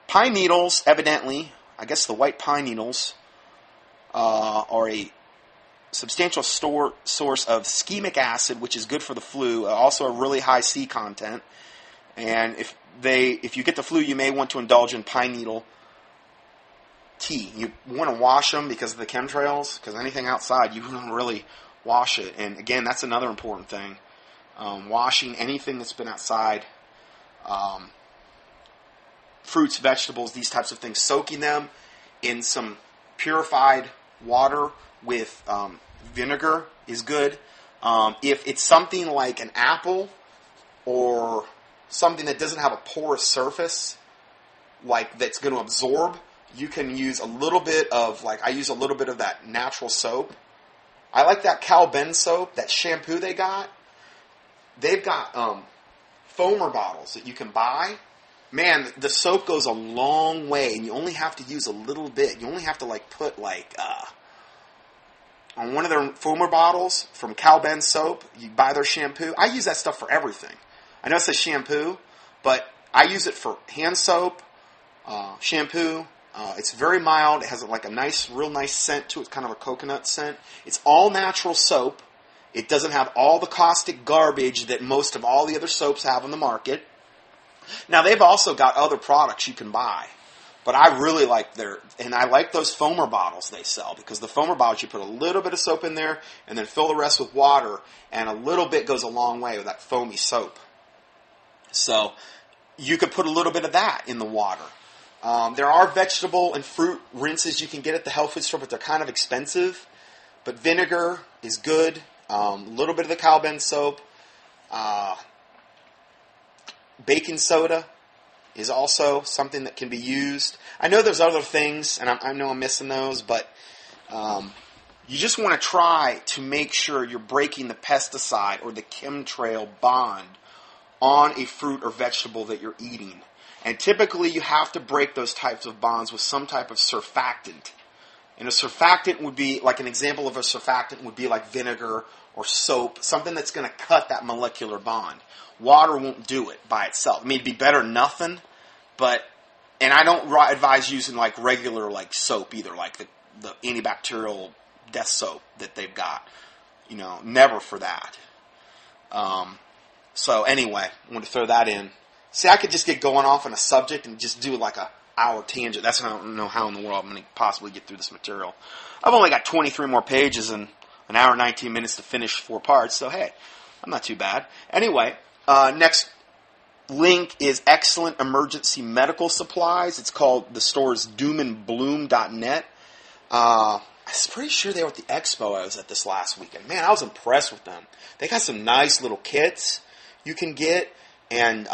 pine needles, evidently, I guess the white pine needles are a substantial source of ischemic acid, which is good for the flu. Also a really high C content. And if you get the flu, you may want to indulge in pine needle tea. You want to wash them because of the chemtrails, because anything outside, you don't really wash it. And again, that's another important thing. Washing anything that's been outside, fruits, vegetables, these types of things, soaking them in some purified water with vinegar is good. If it's something like an apple or something that doesn't have a porous surface, like that's going to absorb, you can use a little bit of, I use a little bit of that natural soap. I like that Cal-Ben soap, that shampoo they got. They've got foamer bottles that you can buy. Man, the soap goes a long way, and you only have to use a little bit. You only have to put on one of their foamer bottles from Cal-Ben soap. You buy their shampoo. I use that stuff for everything. I know it says shampoo, but I use it for hand soap, shampoo. It's very mild. It has a real nice scent to it. It's kind of a coconut scent. It's all natural soap. It doesn't have all the caustic garbage that most of all the other soaps have on the market. Now, they've also got other products you can buy, but I really like and I like those foamer bottles they sell, because the foamer bottles, you put a little bit of soap in there and then fill the rest with water, and a little bit goes a long way with that foamy soap. So you could put a little bit of that in the water. There are vegetable and fruit rinses you can get at the health food store, but they're kind of expensive. But vinegar is good. A little bit of the Cal-Ben soap. Baking soda is also something that can be used. I know there's other things, and I know I'm missing those, but you just want to try to make sure you're breaking the pesticide or the chemtrail bond on a fruit or vegetable that you're eating. And typically you have to break those types of bonds with some type of surfactant. And a surfactant would be, an example of a surfactant would be like vinegar or soap, something that's going to cut that molecular bond. Water won't do it by itself. I mean, it'd be better than nothing, and I don't advise using regular soap either, like the antibacterial death soap that they've got. Never for that. So anyway, I want to throw that in. See, I could just get going off on a subject and just do a hour tangent. I don't know how in the world I'm going to possibly get through this material. I've only got 23 more pages and an hour and 19 minutes to finish 4 parts, so hey, I'm not too bad. Anyway, next link is Excellent Emergency Medical Supplies. It's called, the store is doomandbloom.net. I was pretty sure they were at the expo I was at this last weekend. Man, I was impressed with them. They got some nice little kits you can get, and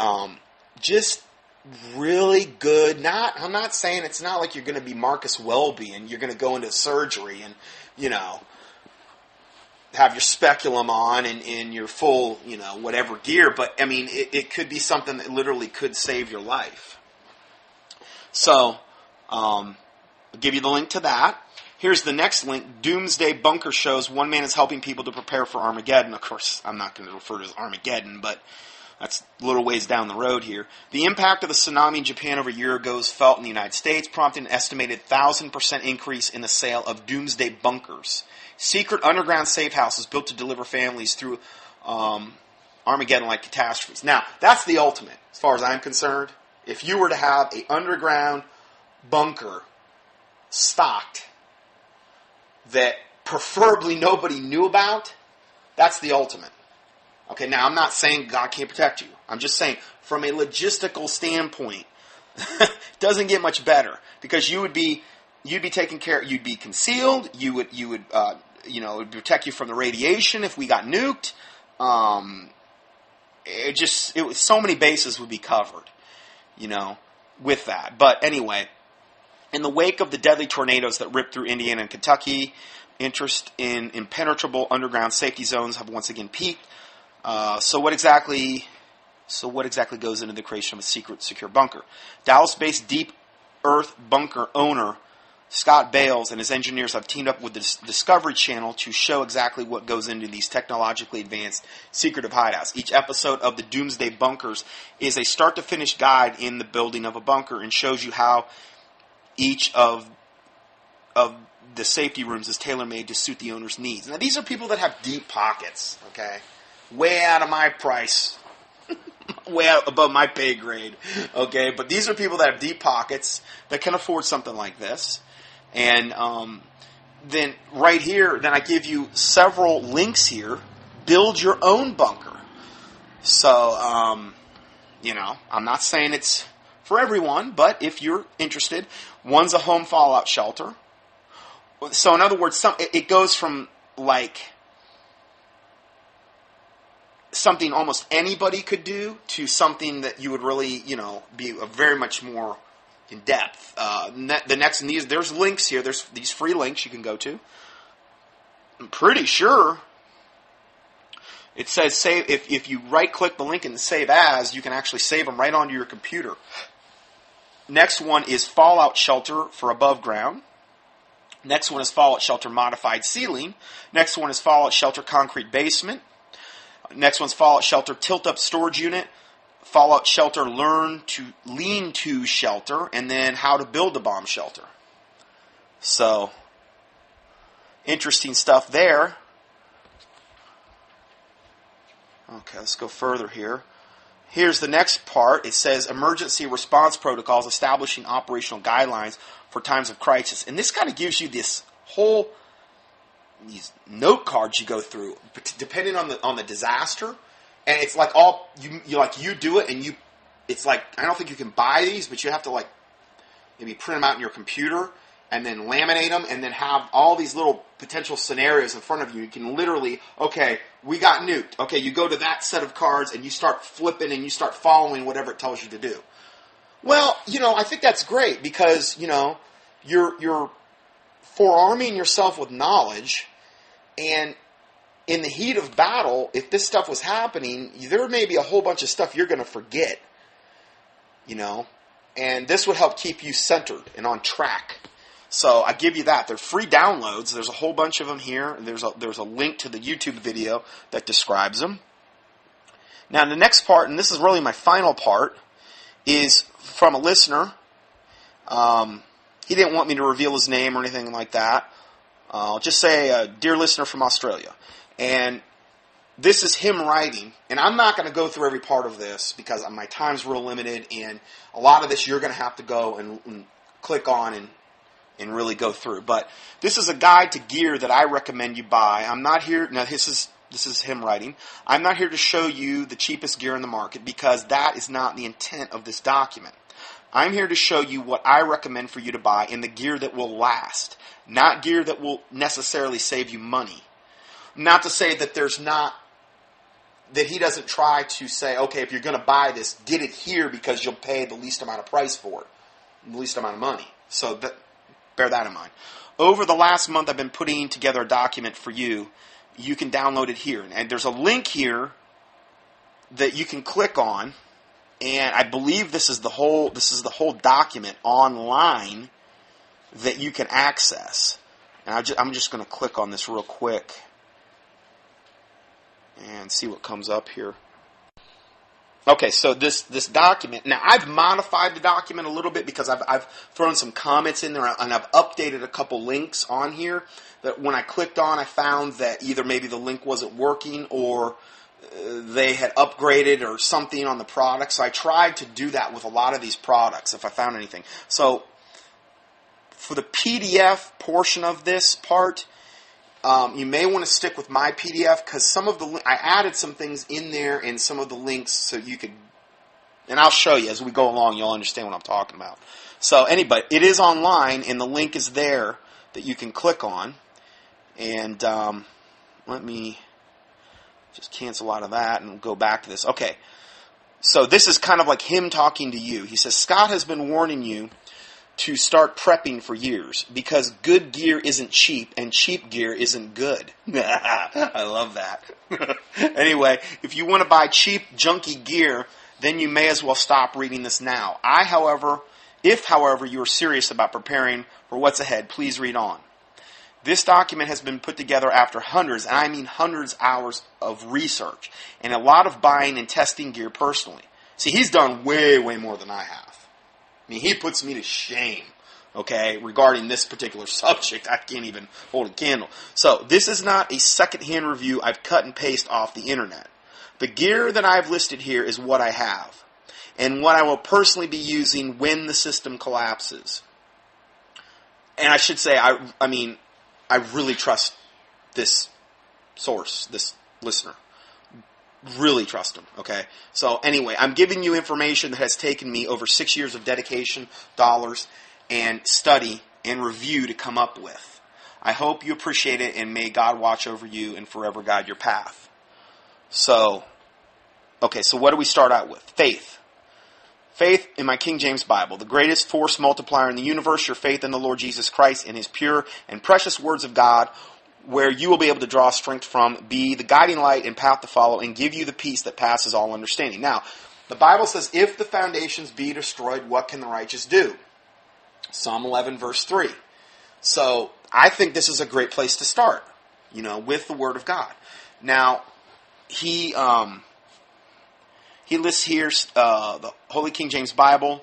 just really good. I'm not saying it's not like you're going to be Marcus Welby and you're going to go into surgery and, have your speculum on and your full, whatever gear. But, I mean, it could be something that literally could save your life. So, I'll give you the link to that. Here's the next link. Doomsday Bunker shows one man is helping people to prepare for Armageddon. Of course, I'm not going to refer to it as Armageddon, but that's a little ways down the road here. The impact of the tsunami in Japan over a year ago is felt in the United States, prompting an estimated 1,000% increase in the sale of doomsday bunkers. Secret underground safe houses built to deliver families through Armageddon-like catastrophes. Now, that's the ultimate, as far as I'm concerned. If you were to have an underground bunker stocked that preferably nobody knew about, that's the ultimate. Okay, now I'm not saying God can't protect you. I'm just saying from a logistical standpoint, it doesn't get much better, because you'd be taken care. You'd be concealed. You would it would protect you from the radiation if we got nuked. So many bases would be covered, with that. But anyway, in the wake of the deadly tornadoes that ripped through Indiana and Kentucky, interest in impenetrable underground safety zones have once again peaked. So what exactly goes into the creation of a secret, secure bunker? Dallas-based deep Earth bunker owner Scott Bales and his engineers have teamed up with the Discovery Channel to show exactly what goes into these technologically advanced secretive hideouts. Each episode of the Doomsday Bunkers is a start-to-finish guide in the building of a bunker and shows you how each of the safety rooms is tailor-made to suit the owner's needs. Now, these are people that have deep pockets, okay? Way out of my price. Way out above my pay grade, okay? But these are people that have deep pockets that can afford something like this. And then right here, then I give you several links here. Build your own bunker. So, I'm not saying it's for everyone, but if you're interested, one's a home fallout shelter. So in other words, it goes from like something almost anybody could do to something that you would really, be very much more in depth. The next, and there's links here. There's these free links you can go to. I'm pretty sure it says save. If you right click the link and save as, you can actually save them right onto your computer. Next one is Fallout Shelter for above ground. Next one is Fallout Shelter modified ceiling. Next one is Fallout Shelter concrete basement. Next one's Fallout Shelter tilt-up storage unit. Fallout Shelter lean-to shelter. And then how to build a bomb shelter. So, interesting stuff there. Okay, let's go further here. Here's the next part. It says emergency response protocols establishing operational guidelines for times of crisis. And this kind of gives you this whole these note cards you go through, depending on the disaster, and it's like all you do it, and it's like I don't think you can buy these, but you have to like maybe print them out in your computer and then laminate them, and then have all these little potential scenarios in front of you. You can literally, okay, we got nuked. Okay, you go to that set of cards and you start flipping and you start following whatever it tells you to do. Well, I think that's great because you're forearming yourself with knowledge. And in the heat of battle, if this stuff was happening, there may be a whole bunch of stuff you're going to forget, and this would help keep you centered and on track. So I give you that. They're free downloads. There's a whole bunch of them here. There's a link to the YouTube video that describes them. Now the next part, and this is really my final part, is from a listener. He didn't want me to reveal his name or anything like that. I'll just say, dear listener from Australia. And this is him writing. And I'm not going to go through every part of this because my time's real limited. And a lot of this you're going to have to go and click on and really go through. But this is a guide to gear that I recommend you buy. I'm not here... Now, this is him writing. I'm not here to show you the cheapest gear in the market because that is not the intent of this document. I'm here to show you what I recommend for you to buy in the gear that will last. Not gear that will necessarily save you money. Not to say that that he doesn't try to say, okay, if you're going to buy this, get it here because you'll pay the least amount of price for it. The least amount of money. So bear that in mind. Over the last month, I've been putting together a document for you. You can download it here. And there's a link here that you can click on. And I believe this is the whole document online that you can access. And I'm just going to click on this real quick and see what comes up here. Okay, so this document, now I've modified the document a little bit because I've thrown some comments in there and I've updated a couple links on here that when I clicked on I found that either maybe the link wasn't working or they had upgraded or something on the product. So I tried to do that with a lot of these products if I found anything. So for the PDF portion of this part, you may want to stick with my PDF because I added some things in there and some of the links so you could, and I'll show you as we go along, you'll understand what I'm talking about. So anyway, it is online and the link is there that you can click on. And let me just cancel out of that and go back to this. Okay, so this is kind of like him talking to you. He says, Scott has been warning you to start prepping for years because good gear isn't cheap and cheap gear isn't good. I love that. Anyway, if you want to buy cheap, junky gear, then you may as well stop reading this now. I, however, If, however, you are serious about preparing for what's ahead, please read on. This document has been put together after hundreds, and I mean hundreds, hours of research and a lot of buying and testing gear personally. See, he's done way, way more than I have. I mean, he puts me to shame, okay, regarding this particular subject. I can't even hold a candle. So, this is not a second-hand review I've cut and pasted off the internet. The gear that I've listed here is what I have, and what I will personally be using when the system collapses. And I should say, I really trust this source, this listener. Really trust him, okay? So anyway, I'm giving you information that has taken me over 6 years of dedication, dollars, and study and review to come up with. I hope you appreciate it, and may God watch over you and forever guide your path. So what do we start out with? Faith. Faith in my King James Bible, the greatest force multiplier in the universe, your faith in the Lord Jesus Christ and His pure and precious words of God, where you will be able to draw strength from, be the guiding light and path to follow, and give you the peace that passes all understanding. Now, the Bible says, if the foundations be destroyed, what can the righteous do? Psalm 11, verse 3. So, I think this is a great place to start, with the Word of God. Now, he lists here the Holy King James Bible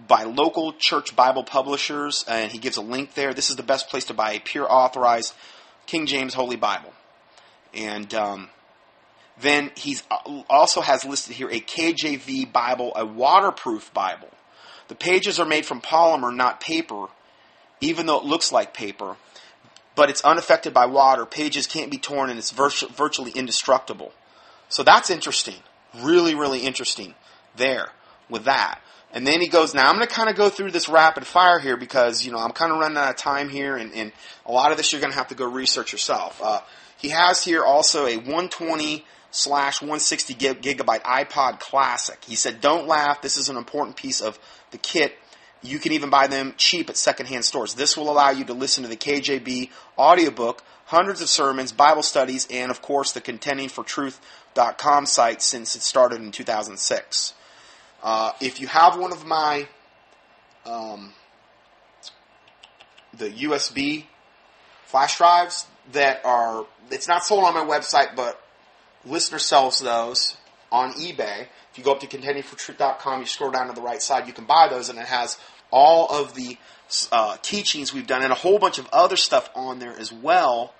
by local church Bible publishers, and he gives a link there. This is the best place to buy a pure authorized King James Holy Bible. And then he's also has listed here a KJV Bible, a waterproof Bible. The pages are made from polymer, not paper, even though it looks like paper. But it's unaffected by water. Pages can't be torn, and it's virtually indestructible. So that's interesting. Really, really interesting there with that. And then he goes, now I'm going to kind of go through this rapid fire here because, I'm kind of running out of time here, and a lot of this you're going to have to go research yourself. He has here also a 120/160 gigabyte iPod Classic. He said, don't laugh, this is an important piece of the kit. You can even buy them cheap at secondhand stores. This will allow you to listen to the KJB audiobook, hundreds of sermons, Bible studies, and of course the contendingfortruth.com site since it started in 2006. If you have one of my the USB flash drives that are, it's not sold on my website, but listener sells those on eBay. If you go up to contendingfortruth.com, you scroll down to the right side, you can buy those, and it has all of the teachings we've done and a whole bunch of other stuff on there as well.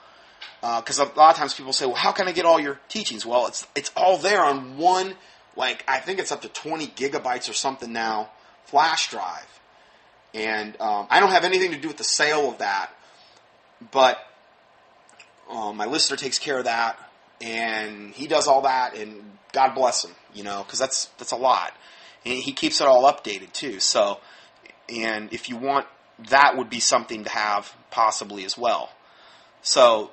Because a lot of times people say, well, how can I get all your teachings? Well, it's all there on one, I think it's up to 20 gigabytes or something now, flash drive. And I don't have anything to do with the sale of that, but my listener takes care of that, and he does all that, and God bless him, because that's a lot. And he keeps it all updated too. So, and if you want, that would be something to have possibly as well. So,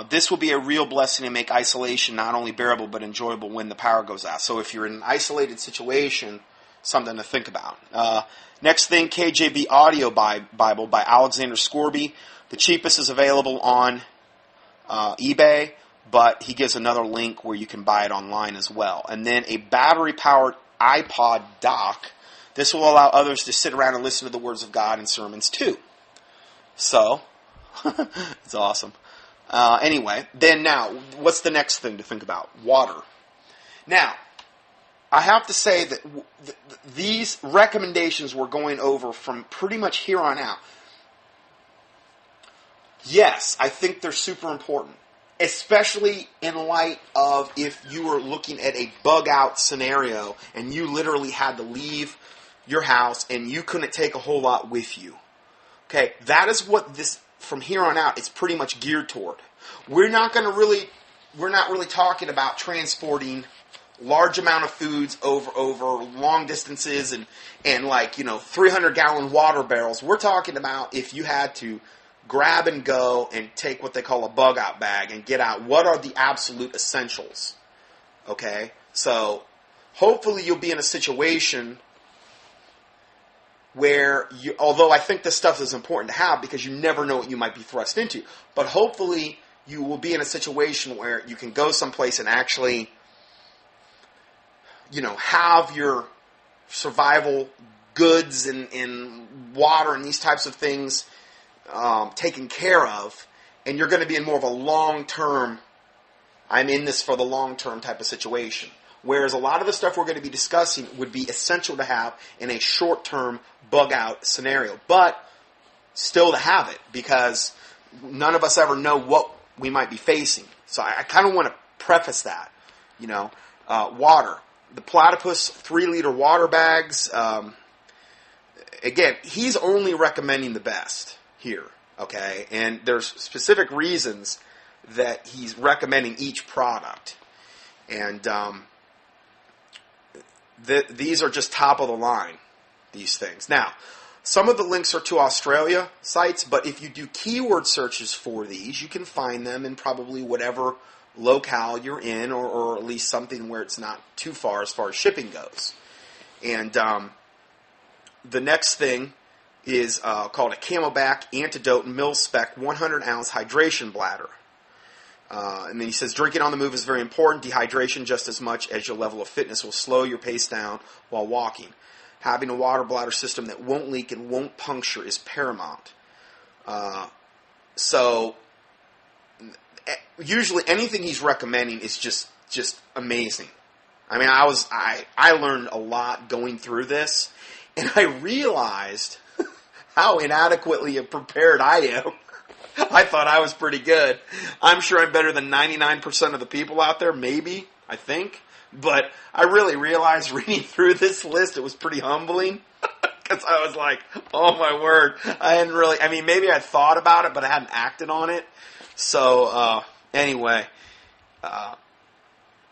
this will be a real blessing and make isolation not only bearable but enjoyable when the power goes out. So if you're in an isolated situation, something to think about. Next thing, KJV Audio Bible by Alexander Scorby. The cheapest is available on eBay, but he gives another link where you can buy it online as well. And then a battery-powered iPod dock. This will allow others to sit around and listen to the words of God and sermons too. So, it's awesome. Anyway, then now, what's the next thing to think about? Water. Now, I have to say that these recommendations we're going over from pretty much here on out, yes, I think they're super important, especially in light of if you were looking at a bug-out scenario and you literally had to leave your house and you couldn't take a whole lot with you. Okay, that is what this, from here on out, it's pretty much geared toward. We're not really talking about transporting large amount of foods over long distances and 300-gallon water barrels. We're talking about if you had to grab and go and take what they call a bug-out bag and get out, what are the absolute essentials? Okay? So, hopefully you'll be in a situation where, although I think this stuff is important to have because you never know what you might be thrust into, but hopefully you will be in a situation where you can go someplace and actually, have your survival goods and water and these types of things taken care of, and you're going to be in more of a long-term, I'm in this for the long-term type of situation. Whereas a lot of the stuff we're going to be discussing would be essential to have in a short-term bug-out scenario. But still to have it, because none of us ever know what we might be facing. So I kind of want to preface that. Water. The Platypus 3-liter water bags. Again, he's only recommending the best here. Okay? And there's specific reasons that he's recommending each product. And these are just top of the line, these things. Now, some of the links are to Australia sites, but if you do keyword searches for these, you can find them in probably whatever locale you're in, or at least something where it's not too far as shipping goes. And the next thing is called a Camelback Antidote Mil-Spec 100-ounce hydration bladder. And then he says, drinking on the move is very important. Dehydration, just as much as your level of fitness, will slow your pace down while walking. Having a water bladder system that won't leak and won't puncture is paramount. So usually anything he's recommending is just amazing. I mean, I learned a lot going through this, and I realized how inadequately prepared I am. I thought I was pretty good. I'm sure I'm better than 99% of the people out there, maybe, I think. But I really realized reading through this list, it was pretty humbling. Because I was like, oh my word. Maybe I thought about it, but I hadn't acted on it. So, anyway,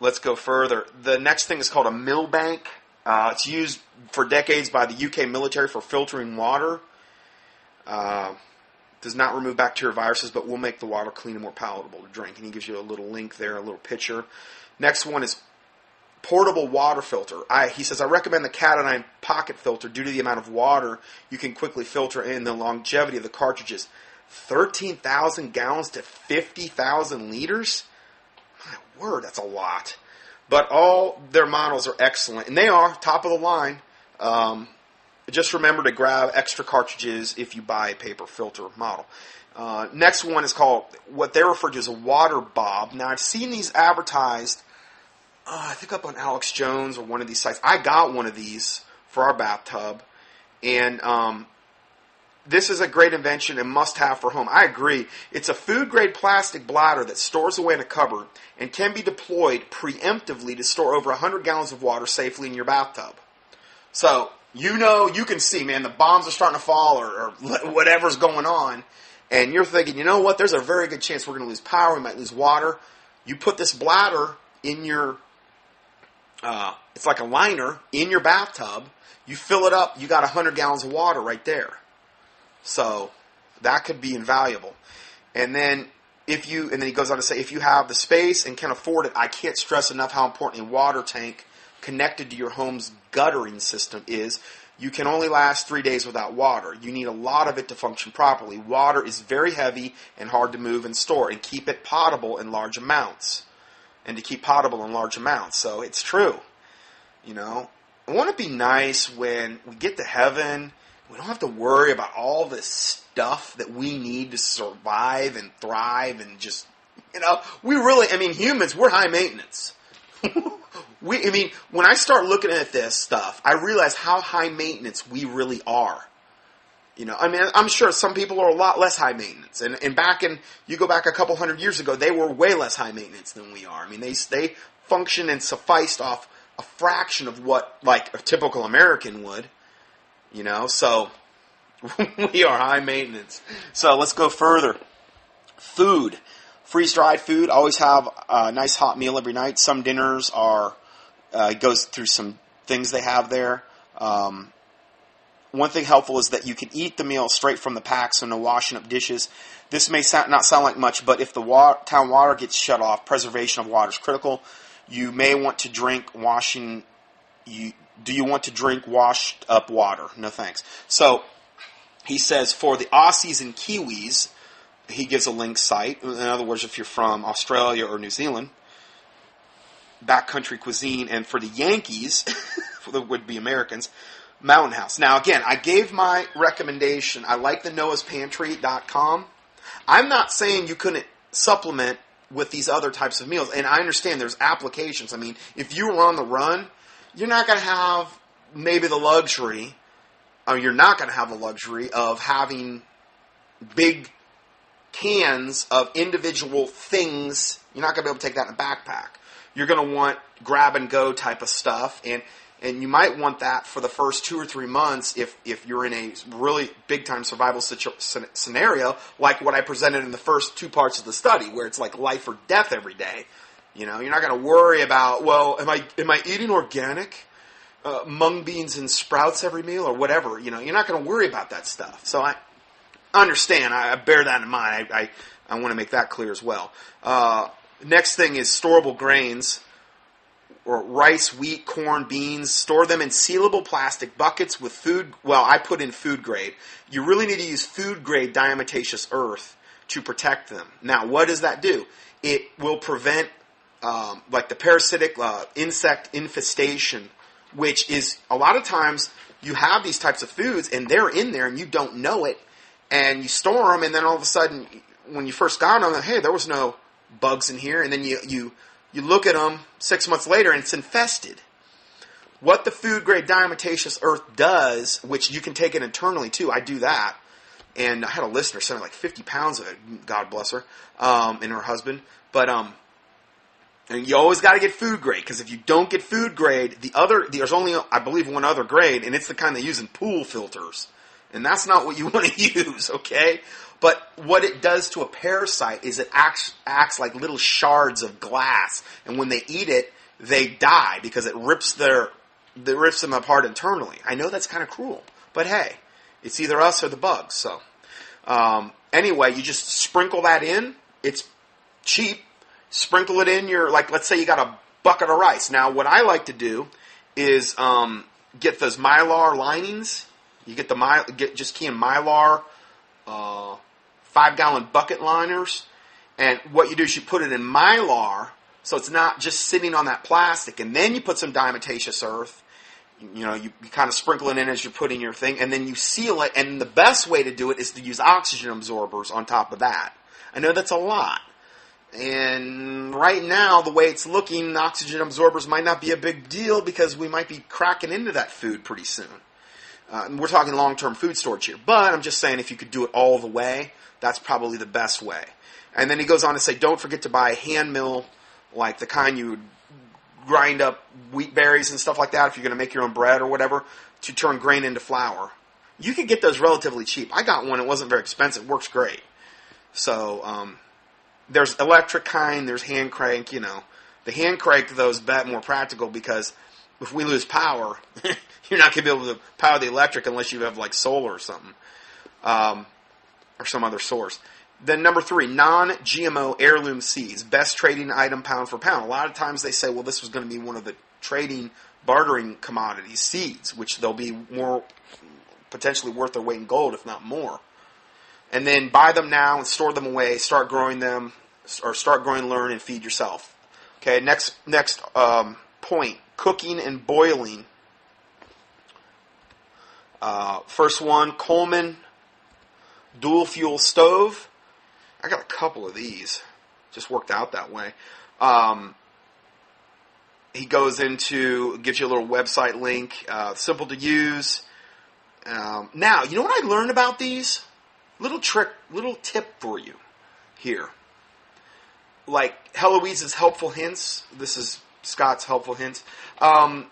let's go further. The next thing is called a Milbank. It's used for decades by the UK military for filtering water. Does not remove bacteria viruses, but will make the water clean and more palatable to drink. And he gives you a little link there, a little picture. Next one is portable water filter. He says, I recommend the Cat & I pocket filter due to the amount of water you can quickly filter in, the longevity of the cartridges. 13,000 gallons to 50,000 liters? My word, that's a lot. But all their models are excellent, and they are top of the line. Just remember to grab extra cartridges if you buy a paper filter model. Next one is called what they refer to as a water bob. Now, I've seen these advertised, I think up on Alex Jones or one of these sites. I got one of these for our bathtub, and this is a great invention and must-have for home. I agree. It's a food-grade plastic bladder that stores away in a cupboard and can be deployed preemptively to store over 100 gallons of water safely in your bathtub. So, you can see, man, the bombs are starting to fall or whatever's going on, and you're thinking, you know what, there's a very good chance we're going to lose power, we might lose water. You put this bladder in your, it's like a liner, in your bathtub, you fill it up, you got 100 gallons of water right there. So, that could be invaluable. And then he goes on to say, if you have the space and can afford it, I can't stress enough how important a water tank connected to your home's guttering system is. You can only last 3 days without water. You need a lot of it to function properly. Water is very heavy and hard to move and store, and keep it potable in large amounts. So it's true. Won't it be nice when we get to heaven, we don't have to worry about all this stuff that we need to survive and thrive and just, humans, we're high maintenance. When I start looking at this stuff, I realize how high maintenance we really are. I'm sure some people are a lot less high maintenance. And you go back a couple hundred years ago, they were way less high maintenance than we are. They function and sufficed off a fraction of what, like, a typical American would. So we are high maintenance. So let's go further. Food. Freeze-dried food. Always have a nice hot meal every night. Some dinners are, goes through some things they have there. One thing helpful is that you can eat the meal straight from the pack, so no washing up dishes. This may not sound like much, but if the town water gets shut off, preservation of water is critical. You may want to drink do you want to drink washed up water? No thanks. So he says for the Aussies and Kiwis, he gives a link site. In other words, if you're from Australia or New Zealand, backcountry cuisine. And for the Yankees, that would be Americans, Mountain House. Now, again, I gave my recommendation. I like the noahspantry.com. I'm not saying you couldn't supplement with these other types of meals. And I understand there's applications. I mean, if you were on the run, you're not going to have maybe the luxury, or you're not going to have the luxury of having big cans of individual things. You're not going to be able to take that in a backpack. You're going to want grab-and-go type of stuff, and you might want that for the first 2 or 3 months if you're in a really big-time survival scenario, like what I presented in the first 2 parts of the study, where it's like life or death every day. You know, you're not going to worry about, well, am I eating organic mung beans and sprouts every meal or whatever? You know, you're not going to worry about that stuff. So I understand. I bear that in mind. I want to make that clear as well. Next thing is storable grains, or rice, wheat, corn, beans. Store them in sealable plastic buckets with food. Well, I put in food grade. You really need to use food grade diatomaceous earth to protect them. Now, what does that do? It will prevent like the parasitic insect infestation, which is a lot of times you have these types of foods and they're in there and you don't know it, and you store them, and then all of a sudden, when you first got them, hey, there was no bugs in here, and then you look at them 6 months later and it's infested. What the food grade diatomaceous earth does, which you can take it internally too, I do that, and I had a listener send me like 50 pounds of it, God bless her, and her husband, but and you always got to get food grade, because if you don't get food grade, there's only, I believe, one other grade, and it's the kind they use in pool filters, and that's not what you want to use, okay? But what it does to a parasite is it acts like little shards of glass, and when they eat it, they die because it rips them apart internally. I know that's kind of cruel, but hey, it's either us or the bugs. So anyway, you just sprinkle that in. It's cheap. Sprinkle it in your, like, let's say you got a bucket of rice. Now, what I like to do is get those Mylar linings. You just key in Mylar 5-gallon bucket liners, and what you do is you put it in Mylar, so it's not just sitting on that plastic, and then you put some diatomaceous earth. You know, you kind of sprinkle it in as you're putting your thing, and then you seal it, and the best way to do it is to use oxygen absorbers on top of that. I know that's a lot, and right now, the way it's looking, oxygen absorbers might not be a big deal because we might be cracking into that food pretty soon. We're talking long-term food storage here, but I'm just saying if you could do it all the way, that's probably the best way. And then he goes on to say, don't forget to buy a hand mill, like the kind you would grind up wheat berries and stuff like that if you're going to make your own bread or whatever, to turn grain into flour. You can get those relatively cheap. I got one. It wasn't very expensive. It works great. So there's electric kind. There's hand crank. You know, the hand crank, though, is more practical because if we lose power, you're not going to be able to power the electric unless you have like solar or something. Or some other source. Then number 3, non-GMO heirloom seeds. Best trading item pound for pound. A lot of times they say, well, this was going to be one of the trading, bartering commodities, seeds, which they'll be more potentially worth their weight in gold, if not more. And then buy them now and store them away. Start growing them, or start growing, learn, and feed yourself. Okay, next point, cooking and boiling. First one, Coleman dual fuel stove. I got a couple of these. Just worked out that way. He goes into, gives you a little website link. Simple to use. Now, you know what I learned about these? Little tip for you here. Like Heloise's Helpful Hints. This is Scott's Helpful Hints. I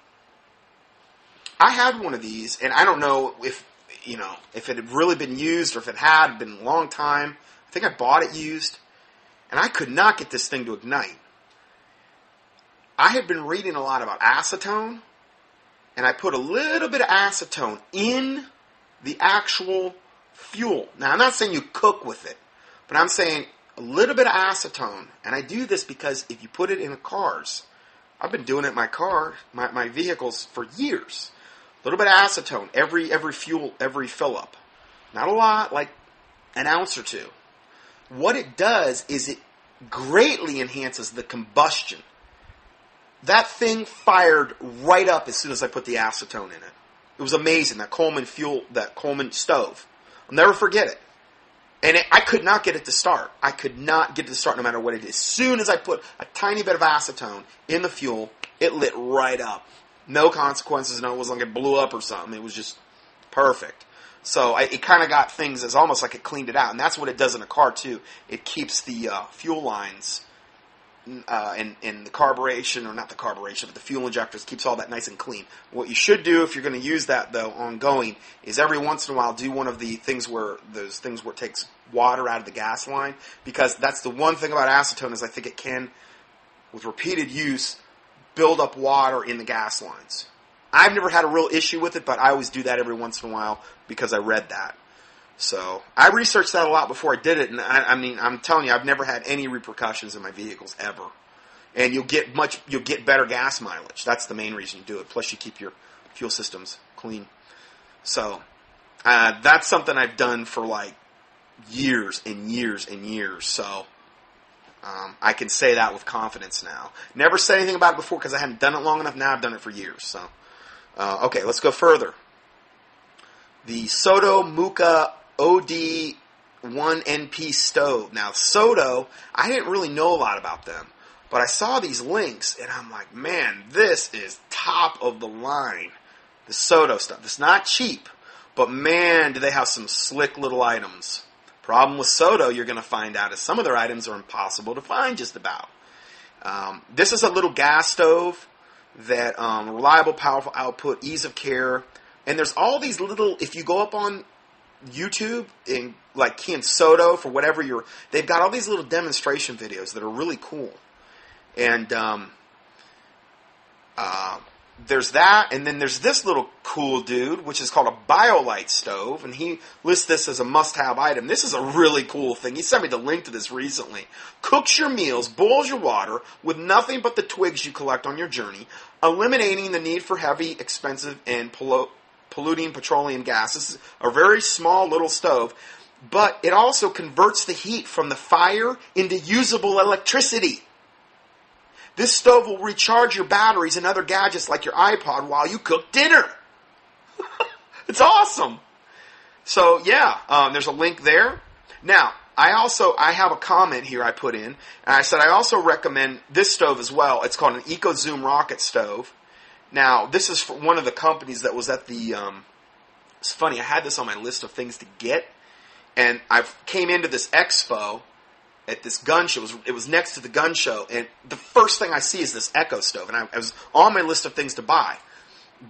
had one of these, and I don't know if it had really been used or if it had been a long time. I think I bought it used, and I could not get this thing to ignite. I had been reading a lot about acetone, and I put a little bit of acetone in the actual fuel. Now, I'm not saying you cook with it, but I'm saying a little bit of acetone, and I do this because if you put it in cars, I've been doing it in my car, my vehicles for years. A little bit of acetone, every fill up. Not a lot, like an ounce or two. What it does is it greatly enhances the combustion. That thing fired right up as soon as I put the acetone in it. It was amazing, that Coleman stove. I'll never forget it. And I could not get it to start. I could not get it to start no matter what it is. As soon as I put a tiny bit of acetone in the fuel, it lit right up. No consequences. No, it wasn't like it blew up or something. It was just perfect. So it kind of got things as almost like it cleaned it out. And that's what it does in a car, too. It keeps the fuel lines and the carburation, or not the carburation, but the fuel injectors, keeps all that nice and clean. What you should do if you're going to use that, though, ongoing, is every once in a while do one of the things where it takes water out of the gas line, because that's the one thing about acetone is I think it can, with repeated use, build up water in the gas lines. I've never had a real issue with it, but I always do that every once in a while because I read that. So I researched that a lot before I did it, and I mean, I'm telling you, I've never had any repercussions in my vehicles ever. And you'll get better gas mileage. That's the main reason you do it. Plus, you keep your fuel systems clean. So that's something I've done for like years and years and years. So I can say that with confidence now. Never said anything about it before because I hadn't done it long enough. Now I've done it for years. So okay, let's go further. The Soto Muka OD1NP stove. Now, Soto, I didn't really know a lot about them, but I saw these links, and I'm like, man, this is top of the line. The Soto stuff. It's not cheap, but man, do they have some slick little items. Problem with Soto, you're going to find out, is some of their items are impossible to find just about. This is a little gas stove that reliable, powerful output, ease of care, and there's all these little, if you go up on YouTube and like key in Soto for whatever they've got all these little demonstration videos that are really cool. And there's that, and then there's this little cool dude, which is called a BioLite stove, and he lists this as a must-have item. This is a really cool thing. He sent me the link to this recently. Cooks your meals, boils your water with nothing but the twigs you collect on your journey, eliminating the need for heavy, expensive, and polluting petroleum gas. This is a very small little stove, but it also converts the heat from the fire into usable electricity. This stove will recharge your batteries and other gadgets like your iPod while you cook dinner. It's awesome. So yeah, there's a link there. Now, I have a comment here I put in, and I said I also recommend this stove as well. It's called an EcoZoom rocket stove. Now, this is for one of the companies that was at the, it's funny, I had this on my list of things to get, and I came into this expo at this gun show. It was next to the gun show, and the first thing I see is this Echo stove, and I was on my list of things to buy.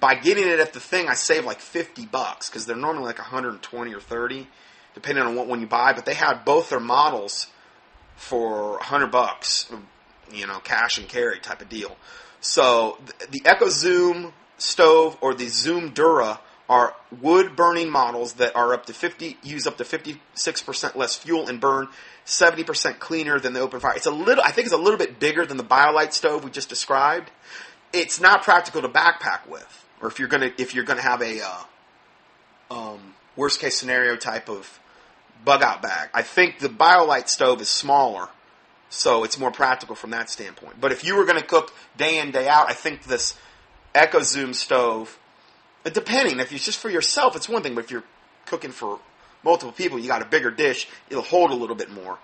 By getting it at the thing, I saved like $50, because they're normally like $120 or $30, depending on what one you buy, but they had both their models for $100, cash and carry type of deal. So the EcoZoom stove or the Zoom Dura are wood-burning models that are use up to 56% less fuel and burn 70% cleaner than the open fire. I think it's a little bit bigger than the BioLite stove we just described. It's not practical to backpack with, or if you're gonna have a worst case scenario type of bug out bag. I think the BioLite stove is smaller, so it's more practical from that standpoint. But if you were going to cook day in, day out, I think this EcoZoom stove, depending, if it's just for yourself, it's one thing. But if you're cooking for multiple people, you got a bigger dish, it'll hold a little bit more.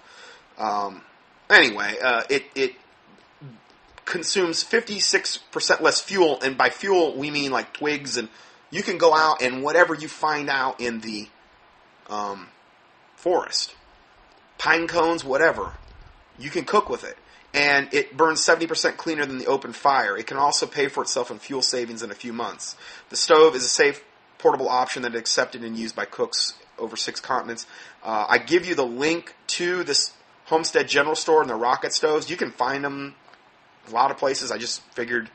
Anyway, it consumes 56% less fuel, and by fuel, we mean like twigs, and you can go out and whatever you find out in the forest, pine cones, whatever, you can cook with it. And it burns 70% cleaner than the open fire. It can also pay for itself in fuel savings in a few months. The stove is a safe, portable option that is accepted and used by cooks over 6 continents. I give you the link to this Homestead General Store and the rocket stoves. You can find them a lot of places. I just figured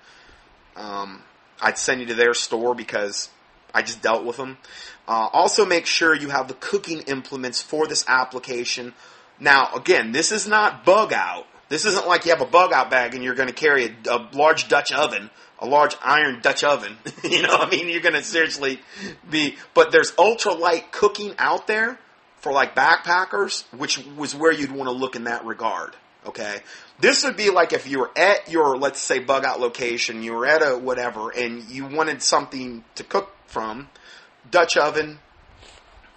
I'd send you to their store because I just dealt with them. Also make sure you have the cooking implements for this application. Now, again, this is not bug out. This isn't like you have a bug out bag and you're going to carry a large Dutch oven, a large iron Dutch oven. You're going to seriously be... But there's ultralight cooking out there for like backpackers, which was where you'd want to look in that regard. Okay? This would be like if you were at your, let's say, bug out location, you were at a whatever, and you wanted something to cook from. Dutch oven,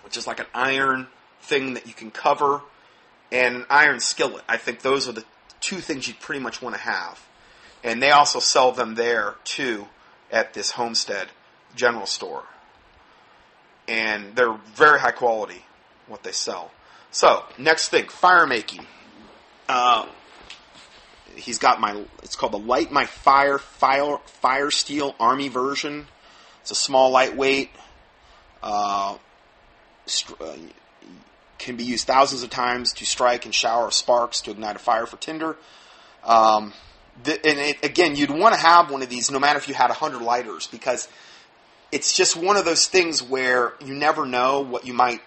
which is like an iron thing that you can cover, and an iron skillet. I think those are the two things you'd pretty much want to have. And they also sell them there, too, at this Homestead general store. And they're very high quality, what they sell. So, next thing, fire making. He's got it's called the Light My Fire Steel Army version. It's a small, lightweight, can be used thousands of times to strike and shower sparks to ignite a fire for tinder. Again, you'd want to have one of these no matter if you had 100 lighters, because it's just one of those things where you never know what you might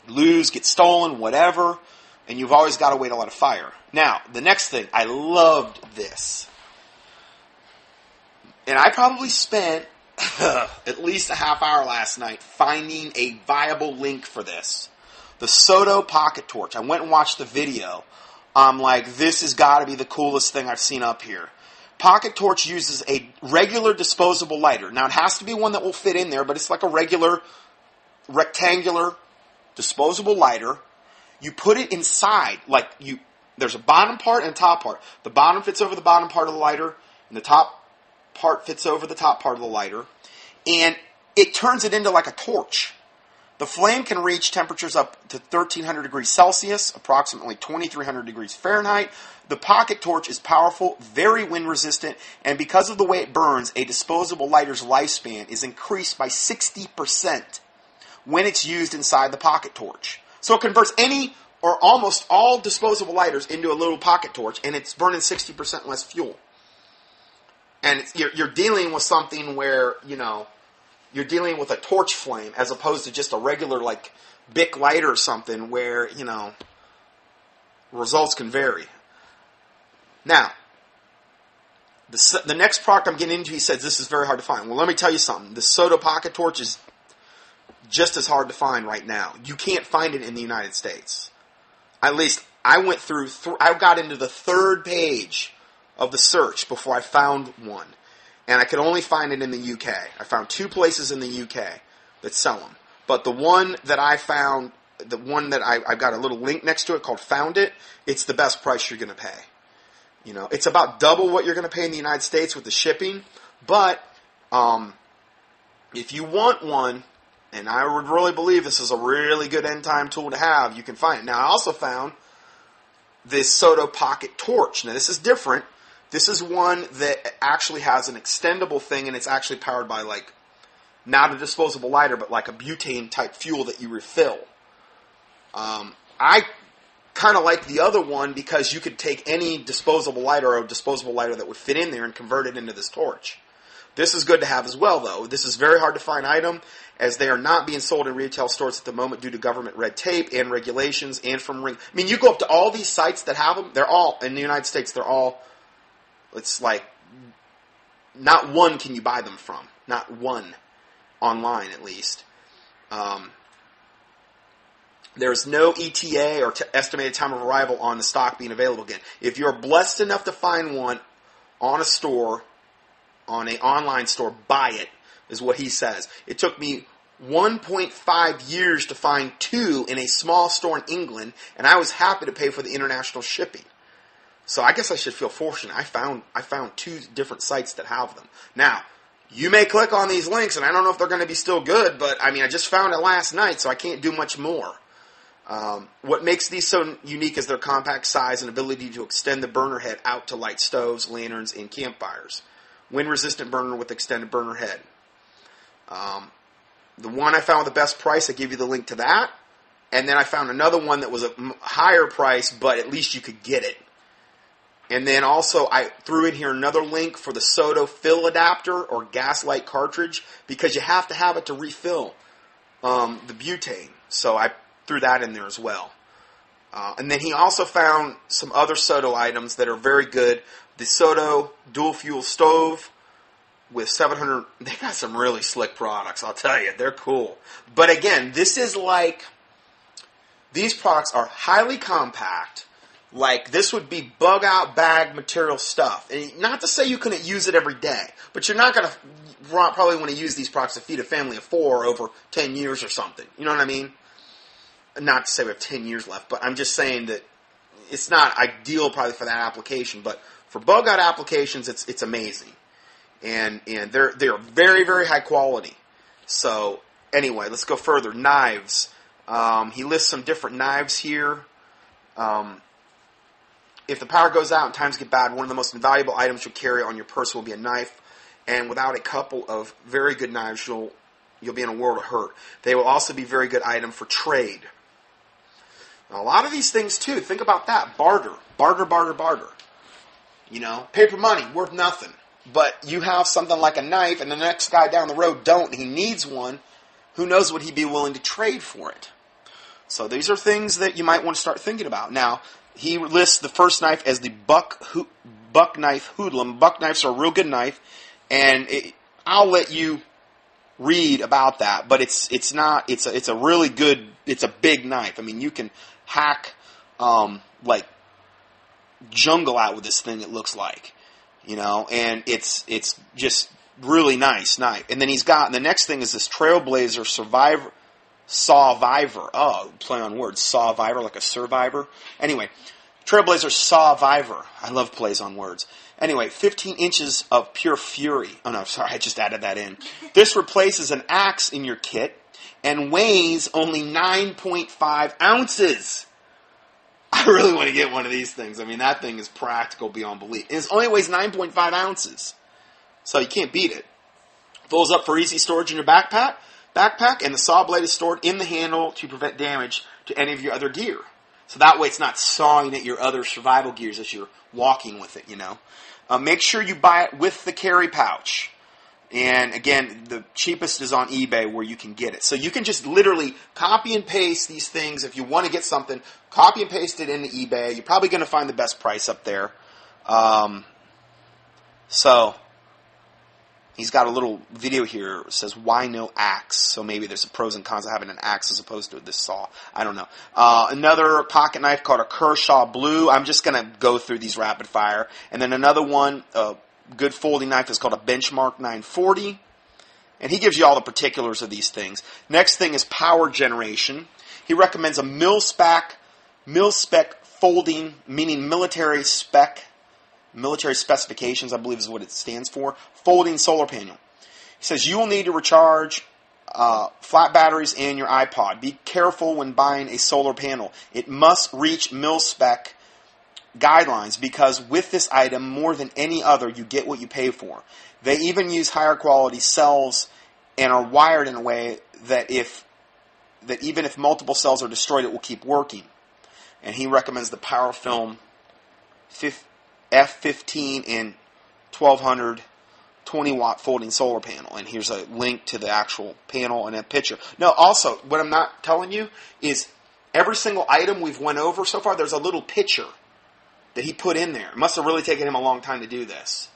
lose, get stolen, whatever, and you've always got a way to light a fire. Now, the next thing, I loved this. And I probably spent at least a half hour last night finding a viable link for this. The Soto Pocket Torch. I went and watched the video. I'm like, this has got to be the coolest thing I've seen up here. Pocket Torch uses a regular disposable lighter. Now, it has to be one that will fit in there, but it's like a regular rectangular disposable lighter. You put it inside, there's a bottom part and a top part. The bottom fits over the bottom part of the lighter, and the top part fits over the top part of the lighter. And it turns it into like a torch. The flame can reach temperatures up to 1,300 degrees Celsius, approximately 2,300 degrees Fahrenheit. The pocket torch is powerful, very wind resistant, and because of the way it burns, a disposable lighter's lifespan is increased by 60% when it's used inside the pocket torch. So it converts any or almost all disposable lighters into a little pocket torch, and it's burning 60% less fuel. And you're dealing with something where, you're dealing with a torch flame as opposed to just a regular, Bic lighter or something where, results can vary. Now, the next product I'm getting into, he says this is very hard to find. Well, let me tell you something. The Soto Pocket Torch is just as hard to find right now. You can't find it in the United States. At least, I went through, I got into the third page of the search before I found one. And I could only find it in the UK. I found 2 places in the UK that sell them. But the one that I found, the one that I've got a little link next to it called Found It, it's the best price you're going to pay. It's about double what you're going to pay in the United States with the shipping. But if you want one, and I would really believe this is a really good end time tool to have, you can find it. Now, I also found this Soto Pocket Torch. Now, this is different. This is one that actually has an extendable thing, and it's actually powered by, not a disposable lighter, but like a butane-type fuel that you refill. I kind of like the other one because you could take any disposable lighter or a disposable lighter that would fit in there and convert it into this torch. This is good to have as well, though. This is a very hard to find item, as they are not being sold in retail stores at the moment due to government red tape and regulations and from ring. I mean, you go up to all these sites that have them, they're all, in the United States, they're all, it's like, not one can you buy them from. Not one. Online, at least. There's no ETA or estimated time of arrival on the stock being available again. If you're blessed enough to find one on a store, on an online store, buy it, is what he says. It took me 1.5 years to find 2 in a small store in England, and I was happy to pay for the international shipping. So I guess I should feel fortunate. I found 2 different sites that have them. Now, you may click on these links, and I don't know if they're going to be still good, but I just found it last night, so I can't do much more. What makes these so unique is their compact size and ability to extend the burner head out to light stoves, lanterns, and campfires. Wind-resistant burner with extended burner head. The one I found with the best price, I give you the link to that. And then I found another one that was a higher price, but at least you could get it. And then also I threw in here another link for the Soto fill adapter or gaslight cartridge, because you have to have it to refill the butane. So I threw that in there as well. And then he also found some other Soto items that are very good. The Soto dual fuel stove with 700, they got some really slick products, I'll tell you. They're cool. But again, this is like, these products are highly compact. Like, this would be bug-out bag material stuff. And not to say you couldn't use it every day, but you're not going to probably want to use these products to feed a family of 4 over 10 years or something. You know what I mean? Not to say we have 10 years left, but I'm just saying that it's not ideal probably for that application. But for bug-out applications, it's amazing. And they're very, very high quality. So, anyway, let's go further. Knives. He lists some different knives here. If the power goes out and times get bad, one of the most invaluable items you'll carry on your person will be a knife. And without a couple of very good knives, you'll be in a world of hurt. They will also be a very good item for trade. Now, a lot of these things, too, think about that. Barter. Barter, barter, barter. You know, paper money, worth nothing. But you have something like a knife, and the next guy down the road don't, and he needs one. Who knows what he'd be willing to trade for it? So these are things that you might want to start thinking about. Now, he lists the first knife as the buck knife hoodlum. Buck knives are a real good knife, and I'll let you read about that. But it's a really good. It's a big knife. I mean, you can hack like jungle out with this thing. It looks like, you know, and it's just really nice knife. And then the next thing is this Trailblazer Sawviver. Oh, play on words. Sawviver, like a survivor. Anyway, Trailblazer Sawviver. I love plays on words. Anyway, 15 inches of pure fury. Oh, no, sorry, I just added that in. This replaces an axe in your kit and weighs only 9.5 ounces. I really want to get one of these things. I mean, that thing is practical beyond belief. It only weighs 9.5 ounces. So you can't beat it. Folds up for easy storage in your backpack, and the saw blade is stored in the handle to prevent damage to any of your other gear. So that way it's not sawing at your other survival gears as you're walking with it, you know. Make sure you buy it with the carry pouch. And again, the cheapest is on eBay where you can get it. So you can just literally copy and paste these things. If you want to get something, copy and paste it into eBay. You're probably going to find the best price up there. So he's got a little video here that says, why no axe? So maybe there's some pros and cons of having an axe as opposed to this saw. I don't know. Another pocket knife called a Kershaw Blue. I'm just going to go through these rapid fire. And then another one, good folding knife, is called a Benchmark 940. And he gives you all the particulars of these things. Next thing is power generation. He recommends a mil-spec folding, meaning military specifications, I believe is what it stands for, folding solar panel. He says you will need to recharge flat batteries and your iPod. Be careful when buying a solar panel. It must reach mil-spec guidelines because with this item, more than any other, you get what you pay for. They even use higher quality cells and are wired in a way that even if multiple cells are destroyed, it will keep working. And he recommends the PowerFilm F15 and 1200 20-watt folding solar panel. And here's a link to the actual panel and a picture. No, also, what I'm not telling you is every single item we've went over so far, there's a little picture that he put in there. It must have really taken him a long time to do this.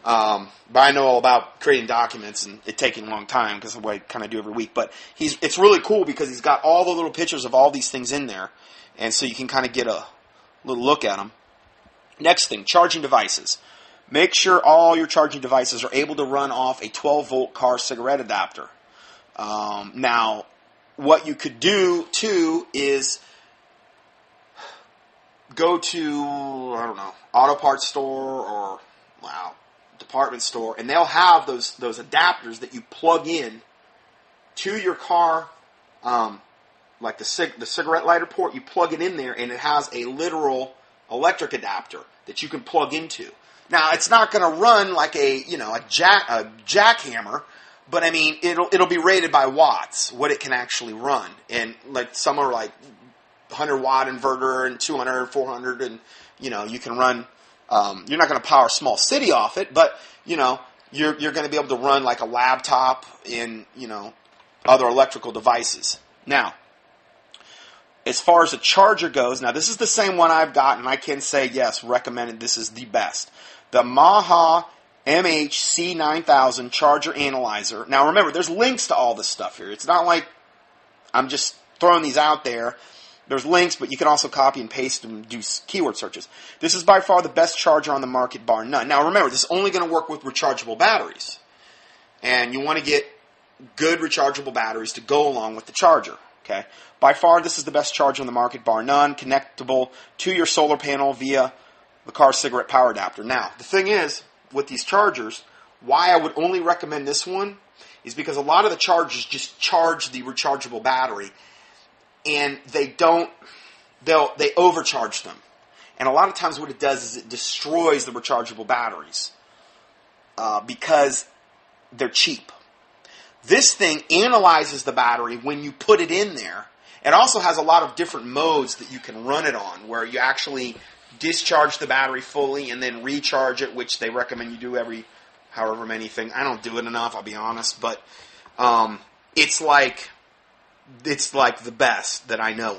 But I know all about creating documents and it taking a long time because of what I kind of do every week. But it's really cool because he's got all the little pictures of all these things in there. And so you can kind of get a little look at them. Next thing, charging devices. Make sure all your charging devices are able to run off a 12-volt car cigarette adapter. Now, what you could do, too, is go to, I don't know, auto parts store or, department store, and they'll have those adapters that you plug in to your car, like the cigarette lighter port. You plug it in there, and it has a literal electric adapter that you can plug into. Now, it's not going to run like a jackhammer, but I mean, it'll be rated by watts, what it can actually run. And like some are like 100-watt inverter and 200, 400, and you can run. You're not going to power a small city off it, but you're going to be able to run like a laptop and other electrical devices. Now, as far as a charger goes, now this is the same one I've got, and I can say yes, recommended. This is the best. The Maha MHC9000 Charger Analyzer. Now remember, there's links to all this stuff here. It's not like I'm just throwing these out there. There's links, but you can also copy and paste and do keyword searches. This is by far the best charger on the market, bar none. Now remember, this is only going to work with rechargeable batteries. And you want to get good rechargeable batteries to go along with the charger. Okay. By far, this is the best charger on the market, bar none, connectable to your solar panel via the car cigarette power adapter. Now, the thing is, with these chargers, why I would only recommend this one is because a lot of the chargers just charge the rechargeable battery, and they overcharge them. And a lot of times what it does is it destroys the rechargeable batteries because they're cheap. This thing analyzes the battery when you put it in there. It also has a lot of different modes that you can run it on, where you actually discharge the battery fully and then recharge it, which they recommend you do every however many things. I don't do it enough, I'll be honest, but it's like the best that I know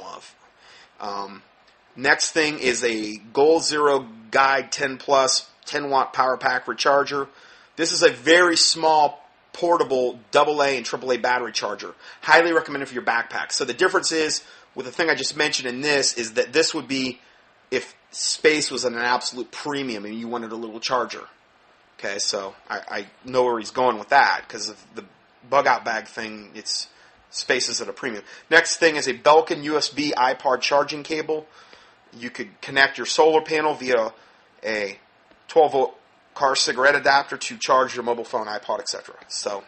of. Next thing is a Goal Zero Guide 10 Plus 10 watt power pack recharger. This is a very small portable AA and AAA battery charger. Highly recommended for your backpack. So the difference is, with the thing I just mentioned in this, is that this would be if space was at an absolute premium and you wanted a little charger. Okay, so I know where he's going with that, because of the bug out bag thing, it's space is at a premium. Next thing is a Belkin USB iPod charging cable. You could connect your solar panel via a 12-volt car cigarette adapter to charge your mobile phone, iPod, etc. So,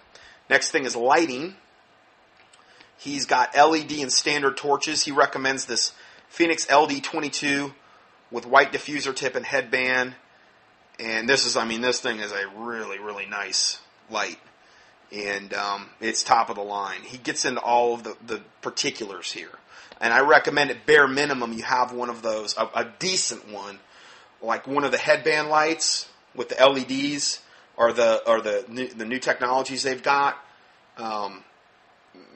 next thing is lighting. He's got LED and standard torches. He recommends this Phoenix LD22 with white diffuser tip and headband. And this thing is a really, really nice light. And it's top of the line. He gets into all of the particulars here. And I recommend at bare minimum you have one of those, a decent one, like one of the headband lights with the LEDs or the new technologies they've got,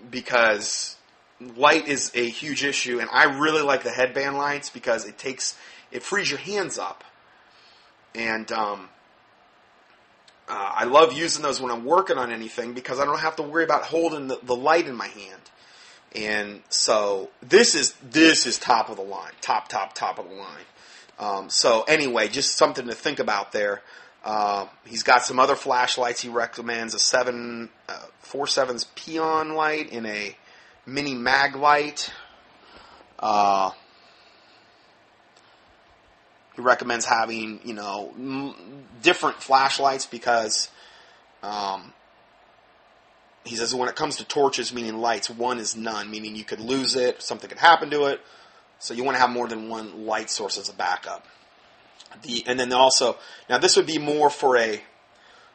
because light is a huge issue, and I really like the headband lights because it frees your hands up, and I love using those when I'm working on anything because I don't have to worry about holding the light in my hand. And so this is top of the line, top of the line. So anyway, just something to think about there. He's got some other flashlights he recommends, a 4.7's Peon light and a mini mag light. He recommends having, different flashlights because he says when it comes to torches, meaning lights, one is none, meaning you could lose it, something could happen to it. So you want to have more than one light source as a backup. And then also, now this would be more for a,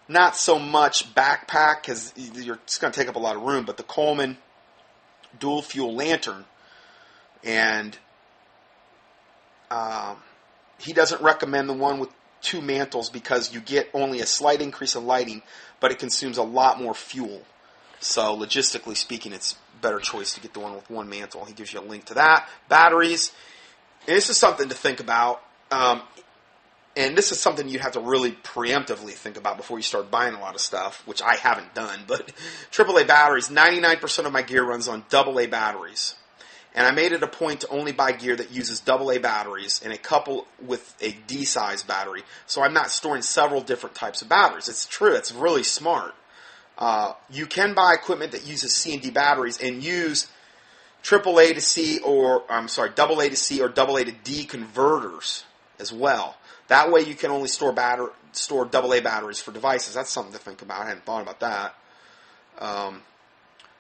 not so much backpack, because it's going to take up a lot of room, but the Coleman dual fuel lantern. And he doesn't recommend the one with two mantles because you get only a slight increase in lighting, but it consumes a lot more fuel. So logistically speaking, it's a better choice to get the one with one mantle. He gives you a link to that. Batteries. And this is something to think about. And this is something you have to really preemptively think about before you start buying a lot of stuff, which I haven't done. But AAA batteries, 99% of my gear runs on AA batteries. And I made it a point to only buy gear that uses AA batteries and a couple with a D-size battery. So I'm not storing several different types of batteries. It's true. It's really smart. You can buy equipment that uses C and D batteries and use AA to C AA to C or AA to D converters as well. That way you can only store AA batteries for devices. That's something to think about. I hadn't thought about that.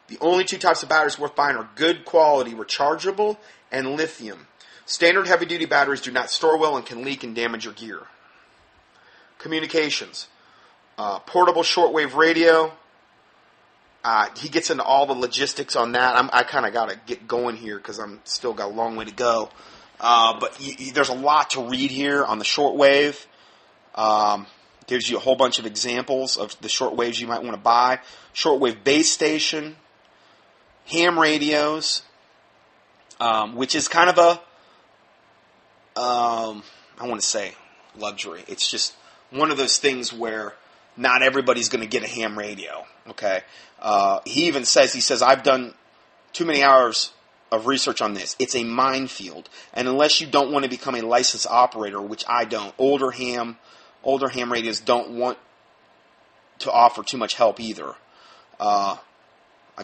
The only two types of batteries worth buying are good quality rechargeable and lithium. Standard heavy-duty batteries do not store well and can leak and damage your gear. Communications. Portable shortwave radio. He gets into all the logistics on that. I kind of got to get going here because I'm still got a long way to go. But there's a lot to read here on the shortwave. Gives you a whole bunch of examples of the shortwaves you might want to buy. Shortwave base station. Ham radios. Which is kind of a, I want to say luxury. It's just one of those things where not everybody's going to get a ham radio. Okay. He even says, I've done too many hours of research on this. It's a minefield. And unless you don't want to become a licensed operator, which I don't, older ham radios don't want to offer too much help either. I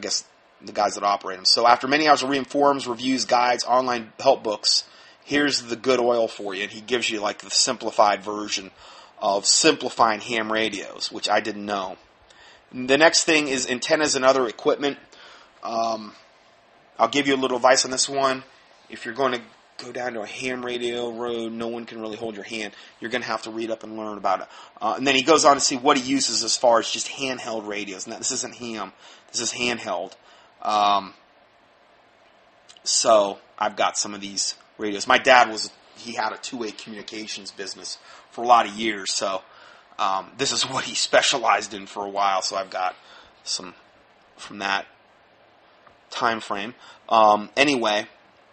guess the guys that operate them. So after many hours of reading forums, reviews, guides, online help books, here's the good oil for you. And he gives you like the simplified version of simplifying ham radios, which I didn't know. The next thing is antennas and other equipment. I'll give you a little advice on this one. If you're going to go down to a ham radio road, no one can really hold your hand. You're going to have to read up and learn about it. And then he goes on to see what he uses as far as just handheld radios. Now, this isn't ham. This is handheld. So I've got some of these radios. My dad he had a two-way communications business for a lot of years. So this is what he specialized in for a while. So I've got some from that time frame. Anyway,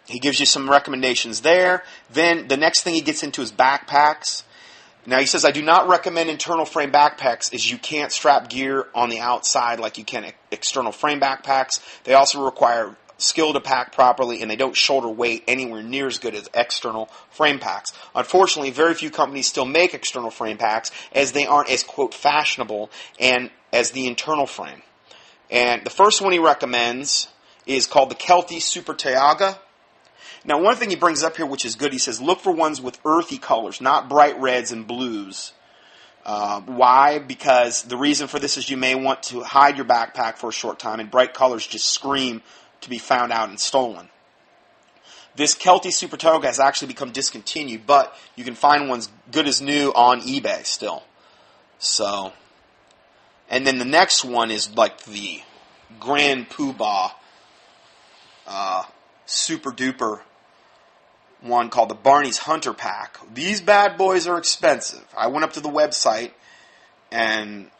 he gives you some recommendations there. Then the next thing he gets into is backpacks. Now he says, I do not recommend internal frame backpacks as you can't strap gear on the outside like you can external frame backpacks. They also require skill to pack properly, and they don't shoulder weight anywhere near as good as external frame packs. Unfortunately, very few companies still make external frame packs as they aren't as, quote, fashionable and as the internal frame. And the first one he recommends is called the Kelty Super Taiga. Now, one thing he brings up here, which is good, he says, look for ones with earthy colors, not bright reds and blues. Why? Because the reason for this is you may want to hide your backpack for a short time, and bright colors just scream to be found out and stolen. This Kelty Super Taiga has actually become discontinued, but you can find ones good as new on eBay still. So, and then the next one is like the Grand Poobah super duper one called the Barney's Hunter Pack. These bad boys are expensive. I went up to the website and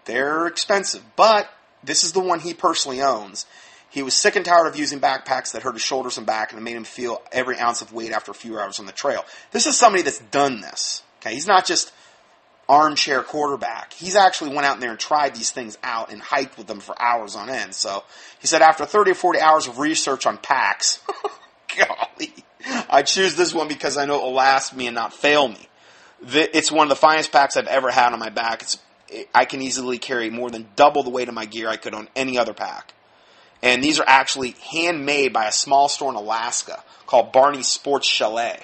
they're expensive, but this is the one he personally owns. He was sick and tired of using backpacks that hurt his shoulders and back, and it made him feel every ounce of weight after a few hours on the trail. This is somebody that's done this. Okay, he's not just armchair quarterback. He's actually went out there and tried these things out and hiked with them for hours on end. So he said after 30 or 40 hours of research on packs, golly, I choose this one because I know it will last me and not fail me. It's one of the finest packs I've ever had on my back. I can easily carry more than double the weight of my gear I could on any other pack. And these are actually handmade by a small store in Alaska called Barney's Sports Chalet.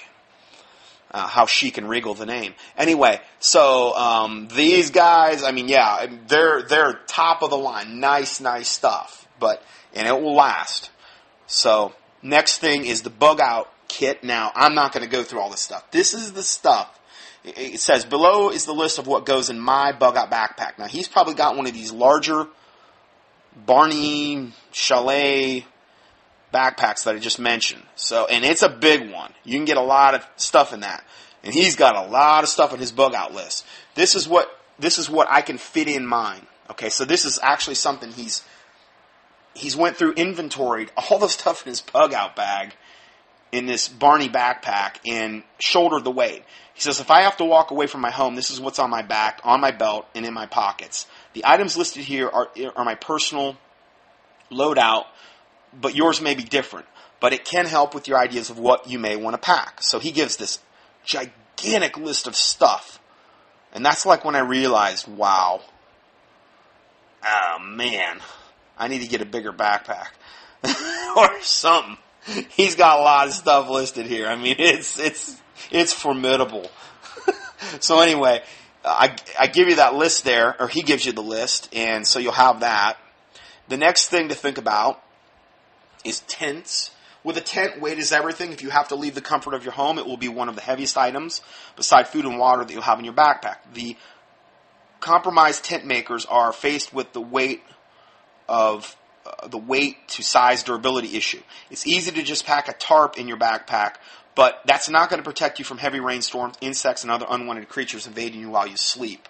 How chic and regal the name. Anyway, so these guys, I mean, yeah, they're top of the line. Nice stuff. And it will last. So next thing is the bug out kit. Now, I'm not going to go through all this stuff. This is the stuff. It says, below is the list of what goes in my bug out backpack. Now, he's probably got one of these larger Barney Chalet backpacks that I just mentioned. So, and it's a big one. You can get a lot of stuff in that. And he's got a lot of stuff on his bug out list. This is what I can fit in mine. Okay, so this is actually something he's went through, inventoried all the stuff in his bug out bag in this Barney backpack and shouldered the weight. He says, if I have to walk away from my home, this is what's on my back, on my belt, and in my pockets. The items listed here are my personal loadout, but yours may be different. But it can help with your ideas of what you may want to pack. So he gives this gigantic list of stuff. And that's like when I realized, wow, oh man, I need to get a bigger backpack. Or something. He's got a lot of stuff listed here. I mean, it's formidable. So anyway, I give you that list there, or he gives you the list, and so you'll have that. The next thing to think about is tents. With a tent, weight is everything. If you have to leave the comfort of your home, it will be one of the heaviest items, beside food and water, that you'll have in your backpack. The compromised tent makers are faced with the weight to size durability issue. It's easy to just pack a tarp in your backpack, but that's not going to protect you from heavy rainstorms, insects, and other unwanted creatures invading you while you sleep.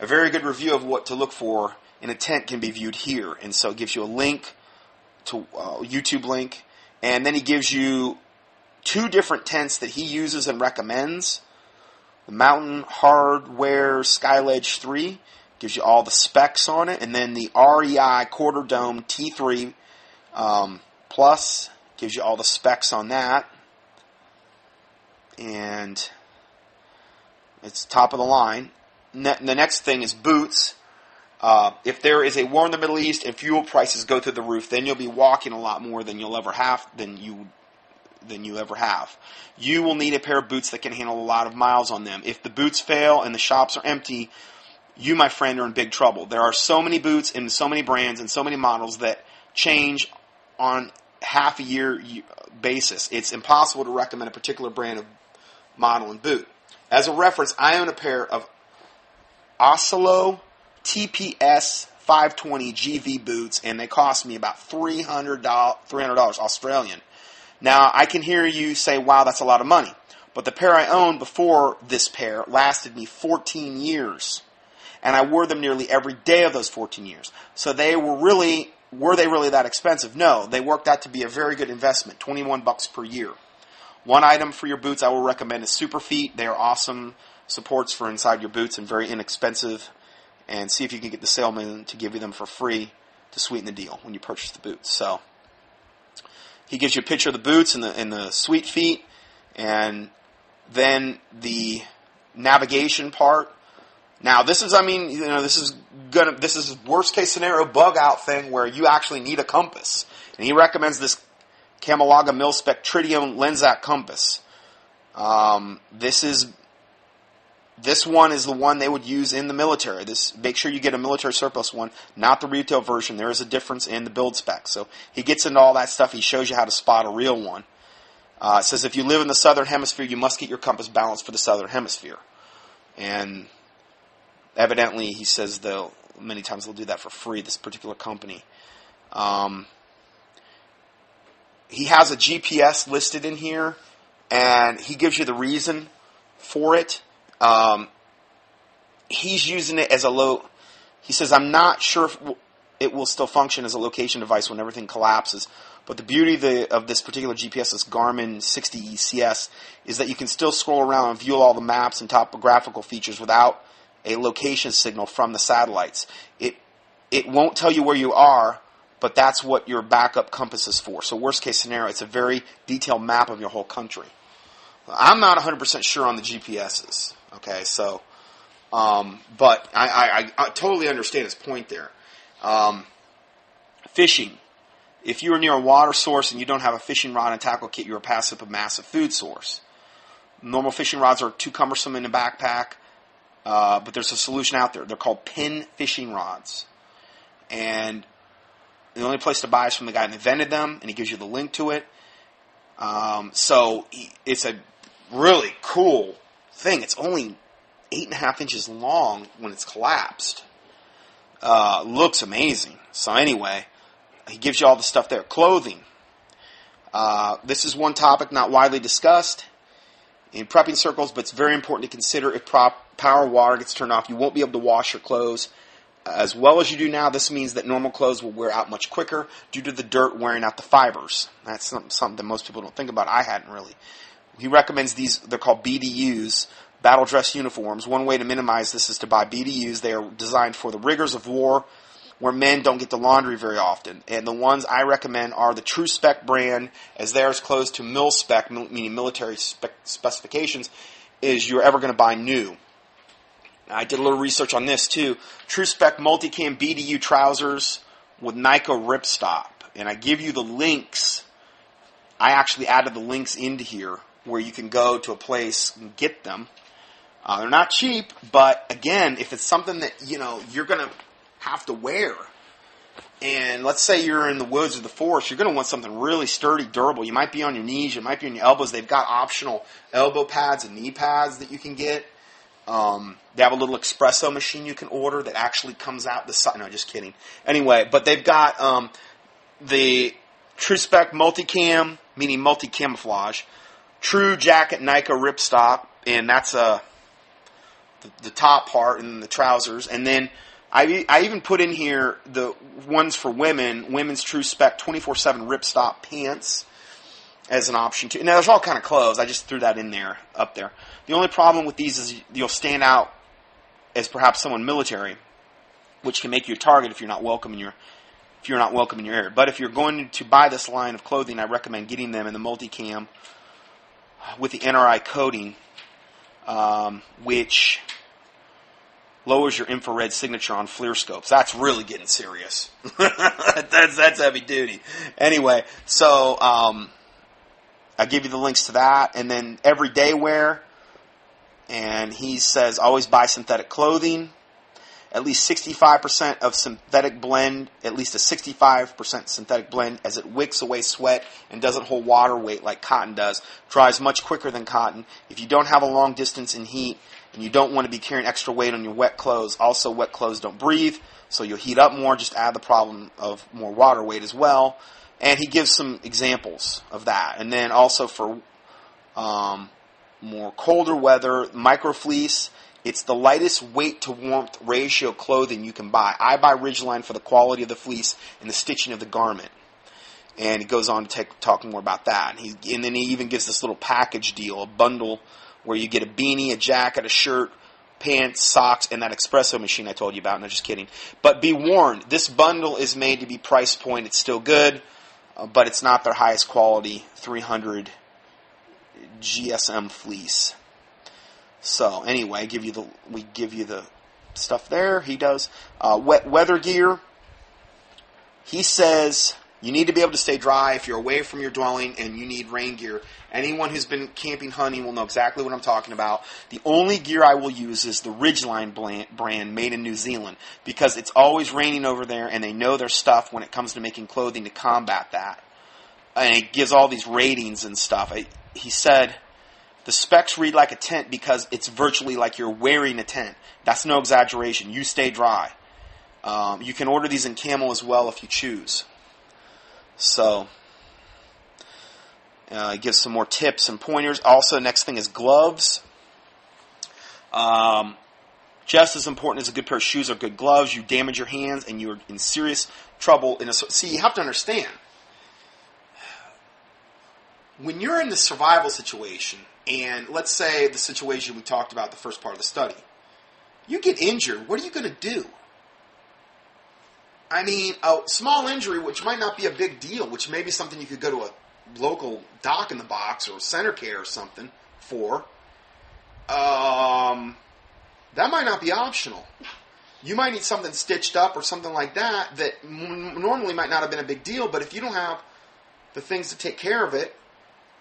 A very good review of what to look for in a tent can be viewed here, and so it gives you a link to a YouTube link, and then he gives you 2 different tents that he uses and recommends. The Mountain Hardware Skyledge 3 gives you all the specs on it, and then the REI Quarter Dome T3 Plus Gives you all the specs on that. And it's top of the line. The next thing is boots. If there is a war in the Middle East and fuel prices go through the roof, then you'll be walking a lot more than you'll ever have, than you ever have. You will need a pair of boots that can handle a lot of miles on them. If the boots fail and the shops are empty, you, my friend, are in big trouble. There are so many boots and so many brands and so many models that change on half a year basis. It's impossible to recommend a particular brand of model and boot. As a reference, I own a pair of Oslo TPS 520 GV boots, and they cost me about $300 Australian. Now, I can hear you say, wow, that's a lot of money. But the pair I owned before this pair lasted me 14 years. And I wore them nearly every day of those 14 years. So they were they really that expensive? No, they worked out to be a very good investment, $21 per year. One item for your boots I will recommend is Superfeet. They are awesome supports for inside your boots and very inexpensive. And see if you can get the salesman to give you them for free to sweeten the deal when you purchase the boots. So he gives you a picture of the boots and the sweet feet, and then the navigation part. Now this is, this is worst case scenario bug out thing where you actually need a compass, and he recommends this Camalaga Mil-Spec Tritium Lensac compass. This one is the one they would use in the military. Make sure you get a military surplus one, not the retail version. There is a difference in the build specs. So he gets into all that stuff. He shows you how to spot a real one. It says if you live in the southern hemisphere, you must get your compass balanced for the southern hemisphere. And evidently, he says many times they'll do that for free, this particular company. He has a GPS listed in here, and he gives you the reason for it. He's using it as he says, I'm not sure if it will still function as a location device when everything collapses. But the beauty of this particular GPS, this Garmin 60 ECS, is that you can still scroll around and view all the maps and topographical features without a location signal from the satellites. It won't tell you where you are, but that's what your backup compass is for. So worst case scenario, it's a very detailed map of your whole country. I'm not 100% sure on the GPSs. Okay, so, but I totally understand his point there. Fishing. If you're near a water source and you don't have a fishing rod and tackle kit, you're passing up a massive food source. Normal fishing rods are too cumbersome in a backpack, but there's a solution out there. They're called pin fishing rods. And the only place to buy is from the guy that invented them, and he gives you the link to it. So it's a really cool thing. It's only 8.5 inches long when it's collapsed. Looks amazing. So anyway, he gives you all the stuff there. Clothing. This is one topic not widely discussed in prepping circles, but it's very important to consider if power water gets turned off. You won't be able to wash your clothes as well as you do now. This means that normal clothes will wear out much quicker due to the dirt wearing out the fibers. That's something that most people don't think about. I hadn't really. He recommends these, they're called BDUs, battle dress uniforms. One way to minimize this is to buy BDUs. They are designed for the rigors of war where men don't get to laundry very often. And the ones I recommend are the True Spec brand, as they're as close to mil-spec, meaning military specifications, as you're ever going to buy new. I did a little research on this too. True Spec Multicam BDU trousers with Nike ripstop. And I give you the links. I actually added the links into here where you can go to a place and get them. They're not cheap, but again, if it's something that you're going to have to wear, and let's say you're in the woods or the forest, you're going to want something really sturdy, durable. You might be on your knees, you might be on your elbows. They've got optional elbow pads and knee pads that you can get. They have a little espresso machine you can order that actually comes out the side. No, just kidding. Anyway, but they've got the True Spec Multicam, meaning multi-camouflage, True Jacket Nike ripstop, and that's the top part, and the trousers. And then I even put in here the ones for women's True Spec 24/7 ripstop pants as an option too. Now there's all kind of clothes. I just threw that in there, up there. The only problem with these is you'll stand out as perhaps someone military, which can make you a target if you're not welcome in your if you're not welcome in your area. But if you're going to buy this line of clothing, I recommend getting them in the multicam with the NRI coating, which lowers your infrared signature on FLIR scopes. That's really getting serious. that's heavy duty. Anyway, so I give you the links to that, and then everyday wear. And he says always buy synthetic clothing. At least 65% of synthetic blend, at least a 65% synthetic blend, as it wicks away sweat and doesn't hold water weight like cotton does. Dries much quicker than cotton. If you don't have a long distance in heat and you don't want to be carrying extra weight on your wet clothes, also wet clothes don't breathe, so you'll heat up more. Just add the problem of more water weight as well. And he gives some examples of that. And then also for more colder weather, microfleece. It's the lightest weight to warmth ratio clothing you can buy. I buy Ridgeline for the quality of the fleece and the stitching of the garment. And he goes on to talk more about that. And then he even gives this little package deal, a bundle where you get a beanie, a jacket, a shirt, pants, socks, and that espresso machine I told you about. No, just kidding. But be warned, this bundle is made to be price point. It's still good, but it's not their highest quality 300 GSM fleece. So anyway, we give you the stuff there. He does wet weather gear. He says you need to be able to stay dry if you're away from your dwelling, and you need rain gear. Anyone who's been camping, hunting will know exactly what I'm talking about. The only gear I will use is the Ridgeline brand made in New Zealand, because it's always raining over there, and they know their stuff when it comes to making clothing to combat that. And it gives all these ratings and stuff. He said the specs read like a tent because it's virtually like you're wearing a tent. That's no exaggeration. You stay dry. You can order these in camo as well if you choose. So, it gives some more tips and pointers. Also, next thing is gloves. Just as important as a good pair of shoes or good gloves, you damage your hands and you're in serious trouble. See, you have to understand, when you're in the survival situation, and let's say the situation we talked about the first part of the study, you get injured, what are you going to do? I mean, a small injury, which might not be a big deal, which may be something you could go to a local doc in the box or center care or something for, that might not be optional. You might need something stitched up or something like that normally might not have been a big deal, but if you don't have the things to take care of it,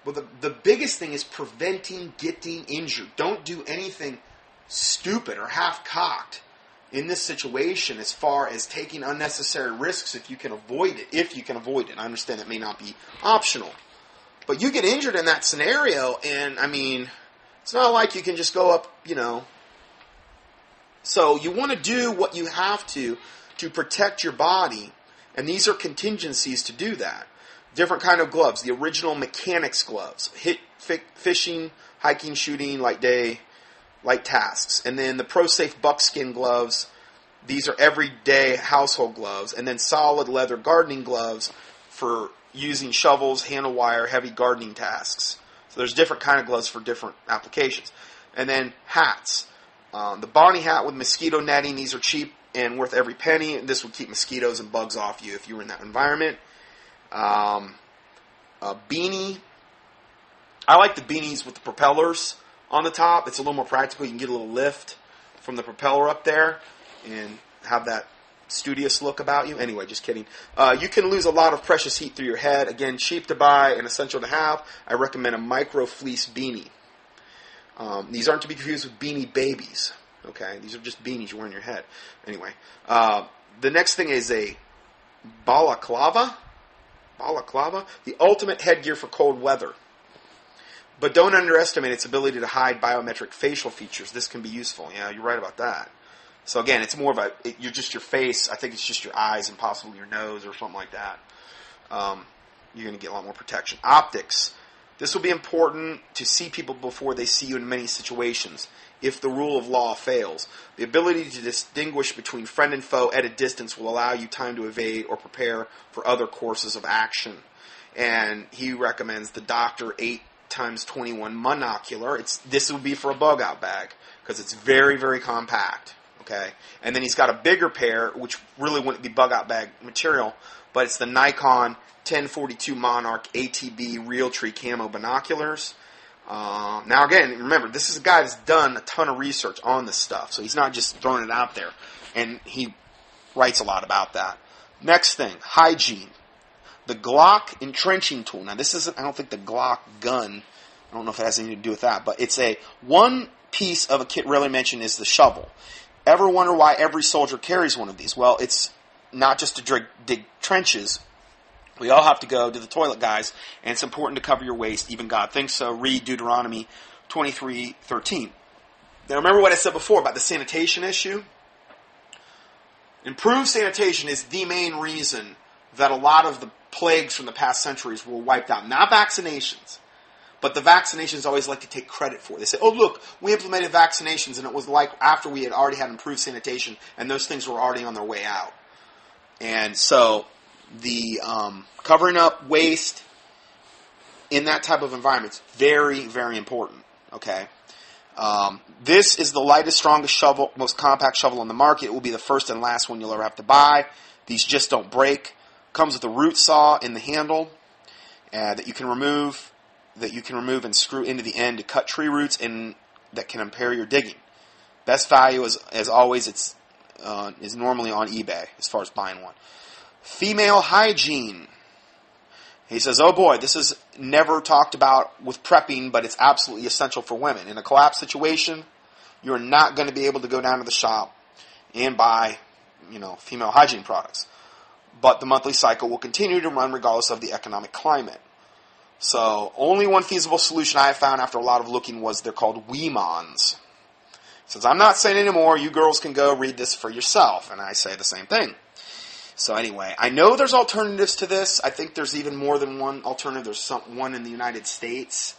well, the biggest thing is preventing getting injured. Don't do anything stupid or half-cocked in this situation as far as taking unnecessary risks if you can avoid it. I understand that may not be optional. But you get injured in that scenario, and, I mean, it's not like you can just go up, So you want to do what you have to protect your body, and these are contingencies to do that. Different kind of gloves. The original mechanics gloves. Fishing, hiking, shooting, light tasks. And then the ProSafe buckskin gloves. These are everyday household gloves. And then solid leather gardening gloves for using shovels, handle wire, heavy gardening tasks. So there's different kind of gloves for different applications. And then hats. The Bonnie hat with mosquito netting. These are cheap and worth every penny. This would keep mosquitoes and bugs off you if you were in that environment. A beanie. I like the beanies with the propellers on the top. It's a little more practical. You can get a little lift from the propeller up there and have that studious look about you. Anyway, just kidding. You can lose a lot of precious heat through your head. Again, cheap to buy and essential to have. I recommend a micro fleece beanie. These aren't to be confused with beanie babies. Okay, these are just beanies you wear on your head. Anyway, the next thing is a balaclava. The ultimate headgear for cold weather. But don't underestimate its ability to hide biometric facial features. This can be useful. Yeah, you're right about that. So again, it's more of you're just your face. I think it's just your eyes and possibly your nose or something like that. You're going to get a lot more protection. Optics. This will be important to see people before they see you in many situations, if the rule of law fails. The ability to distinguish between friend and foe at a distance will allow you time to evade or prepare for other courses of action. And he recommends the Dr. 8x21 monocular. This would be for a bug out bag because it's very, very compact. Okay, and then he's got a bigger pair, which really wouldn't be bug out bag material, but it's the Nikon 1042 Monarch ATB Realtree Camo binoculars. Now again, remember, this is a guy that's done a ton of research on this stuff, so he's not just throwing it out there, and he writes a lot about that. Next thing, hygiene. The Glock entrenching tool. Now this isn't, I don't think the Glock gun, I don't know if it has anything to do with that, but it's one piece of a kit rarely mentioned is the shovel. Ever wonder why every soldier carries one of these? Well, it's not just to dig trenches. We all have to go to the toilet, guys, and it's important to cover your waist. Even God thinks so. Read Deuteronomy 23:13. Now, remember what I said before about the sanitation issue? Improved sanitation is the main reason that a lot of the plagues from the past centuries were wiped out. Not vaccinations. But the vaccinations always like to take credit for it. They say, oh, look, we implemented vaccinations, and it was like after we had already had improved sanitation, and those things were already on their way out. And so the covering up waste in that type of environment is very, very important. Okay, this is the lightest, strongest shovel, most compact shovel on the market. It will be the first and last one you'll ever have to buy. These just don't break. Comes with a root saw in the handle that you can remove and screw into the end to cut tree roots and that can impair your digging. Best value, as always, is normally on eBay as far as buying one. Female hygiene. He says, oh boy, this is never talked about with prepping, but it's absolutely essential for women. In a collapse situation, you're not going to be able to go down to the shop and buy, female hygiene products. But the monthly cycle will continue to run regardless of the economic climate. So, only one feasible solution I have found after a lot of looking was they're called Weemons. Since I'm not saying anymore, you girls can go read this for yourself, and I say the same thing. So anyway, I know there's alternatives to this. I think there's even more than one alternative. There's one in the United States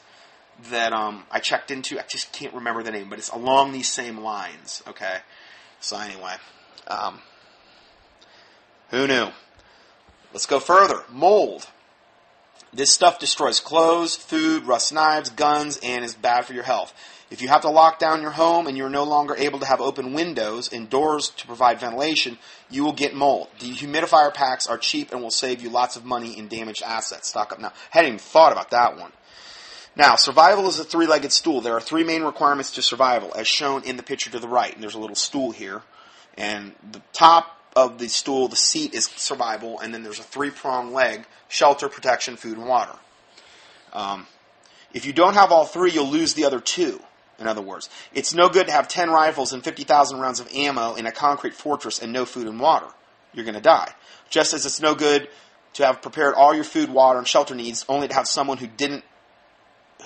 that I checked into. I just can't remember the name, but it's along these same lines. Okay, so anyway, who knew? Let's go further. Mold. This stuff destroys clothes, food, rusts knives, guns, and is bad for your health. If you have to lock down your home and you're no longer able to have open windows and doors to provide ventilation, you will get mold. Dehumidifier packs are cheap and will save you lots of money in damaged assets. Stock up now. I hadn't even thought about that one. Now, survival is a three-legged stool. There are three main requirements to survival, as shown in the picture to the right. And there's a little stool here. And the top of the stool, the seat, is survival, and then there's a three-pronged leg: shelter, protection, food, and water. If you don't have all three, you'll lose the other two. In other words, it's no good to have 10 rifles and 50,000 rounds of ammo in a concrete fortress and no food and water. You're going to die. Just as it's no good to have prepared all your food, water, and shelter needs, only to have someone who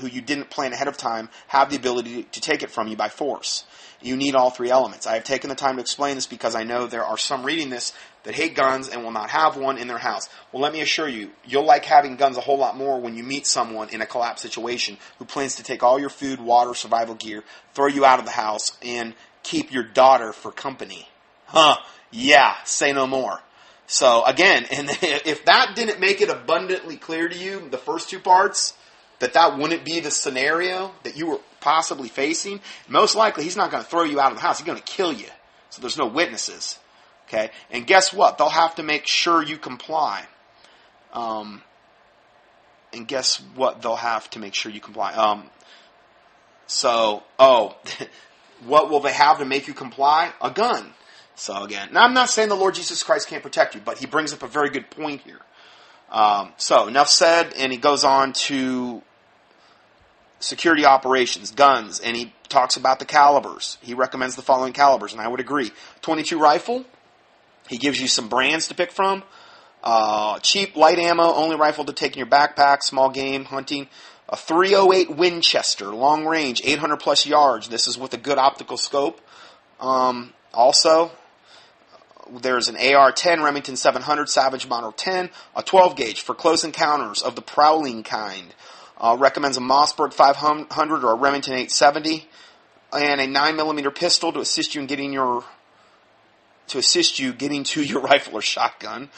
you didn't plan ahead of time have the ability to take it from you by force. You need all three elements. I have taken the time to explain this because I know there are some reading this that hate guns and will not have one in their house. Well, let me assure you, you'll like having guns a whole lot more when you meet someone in a collapse situation who plans to take all your food, water, survival gear, throw you out of the house, and keep your daughter for company. Yeah, say no more. So, again, and if that didn't make it abundantly clear to you, the first two parts, that wouldn't be the scenario that you were possibly facing, most likely he's not going to throw you out of the house. He's going to kill you. So there's no witnesses. Okay? And guess what? They'll have to make sure you comply. And guess what? They'll have to make sure you comply. What will they have to make you comply? A gun. So again, now I'm not saying the Lord Jesus Christ can't protect you, but he brings up a very good point here. So enough said, and he goes on to security operations, guns, and he talks about the calibers. He recommends the following calibers, and I would agree. .22 rifle, he gives you some brands to pick from. Cheap, light ammo, only rifle to take in your backpack, small game, hunting. A .308 Winchester, long range, 800 plus yards. This is with a good optical scope. Also, there's an AR-10 Remington 700 Savage Model 10, a 12 gauge for close encounters of the prowling kind. Recommends a Mossberg 500 or a Remington 870, and a 9mm pistol to assist you in getting your to assist you getting to your rifle or shotgun.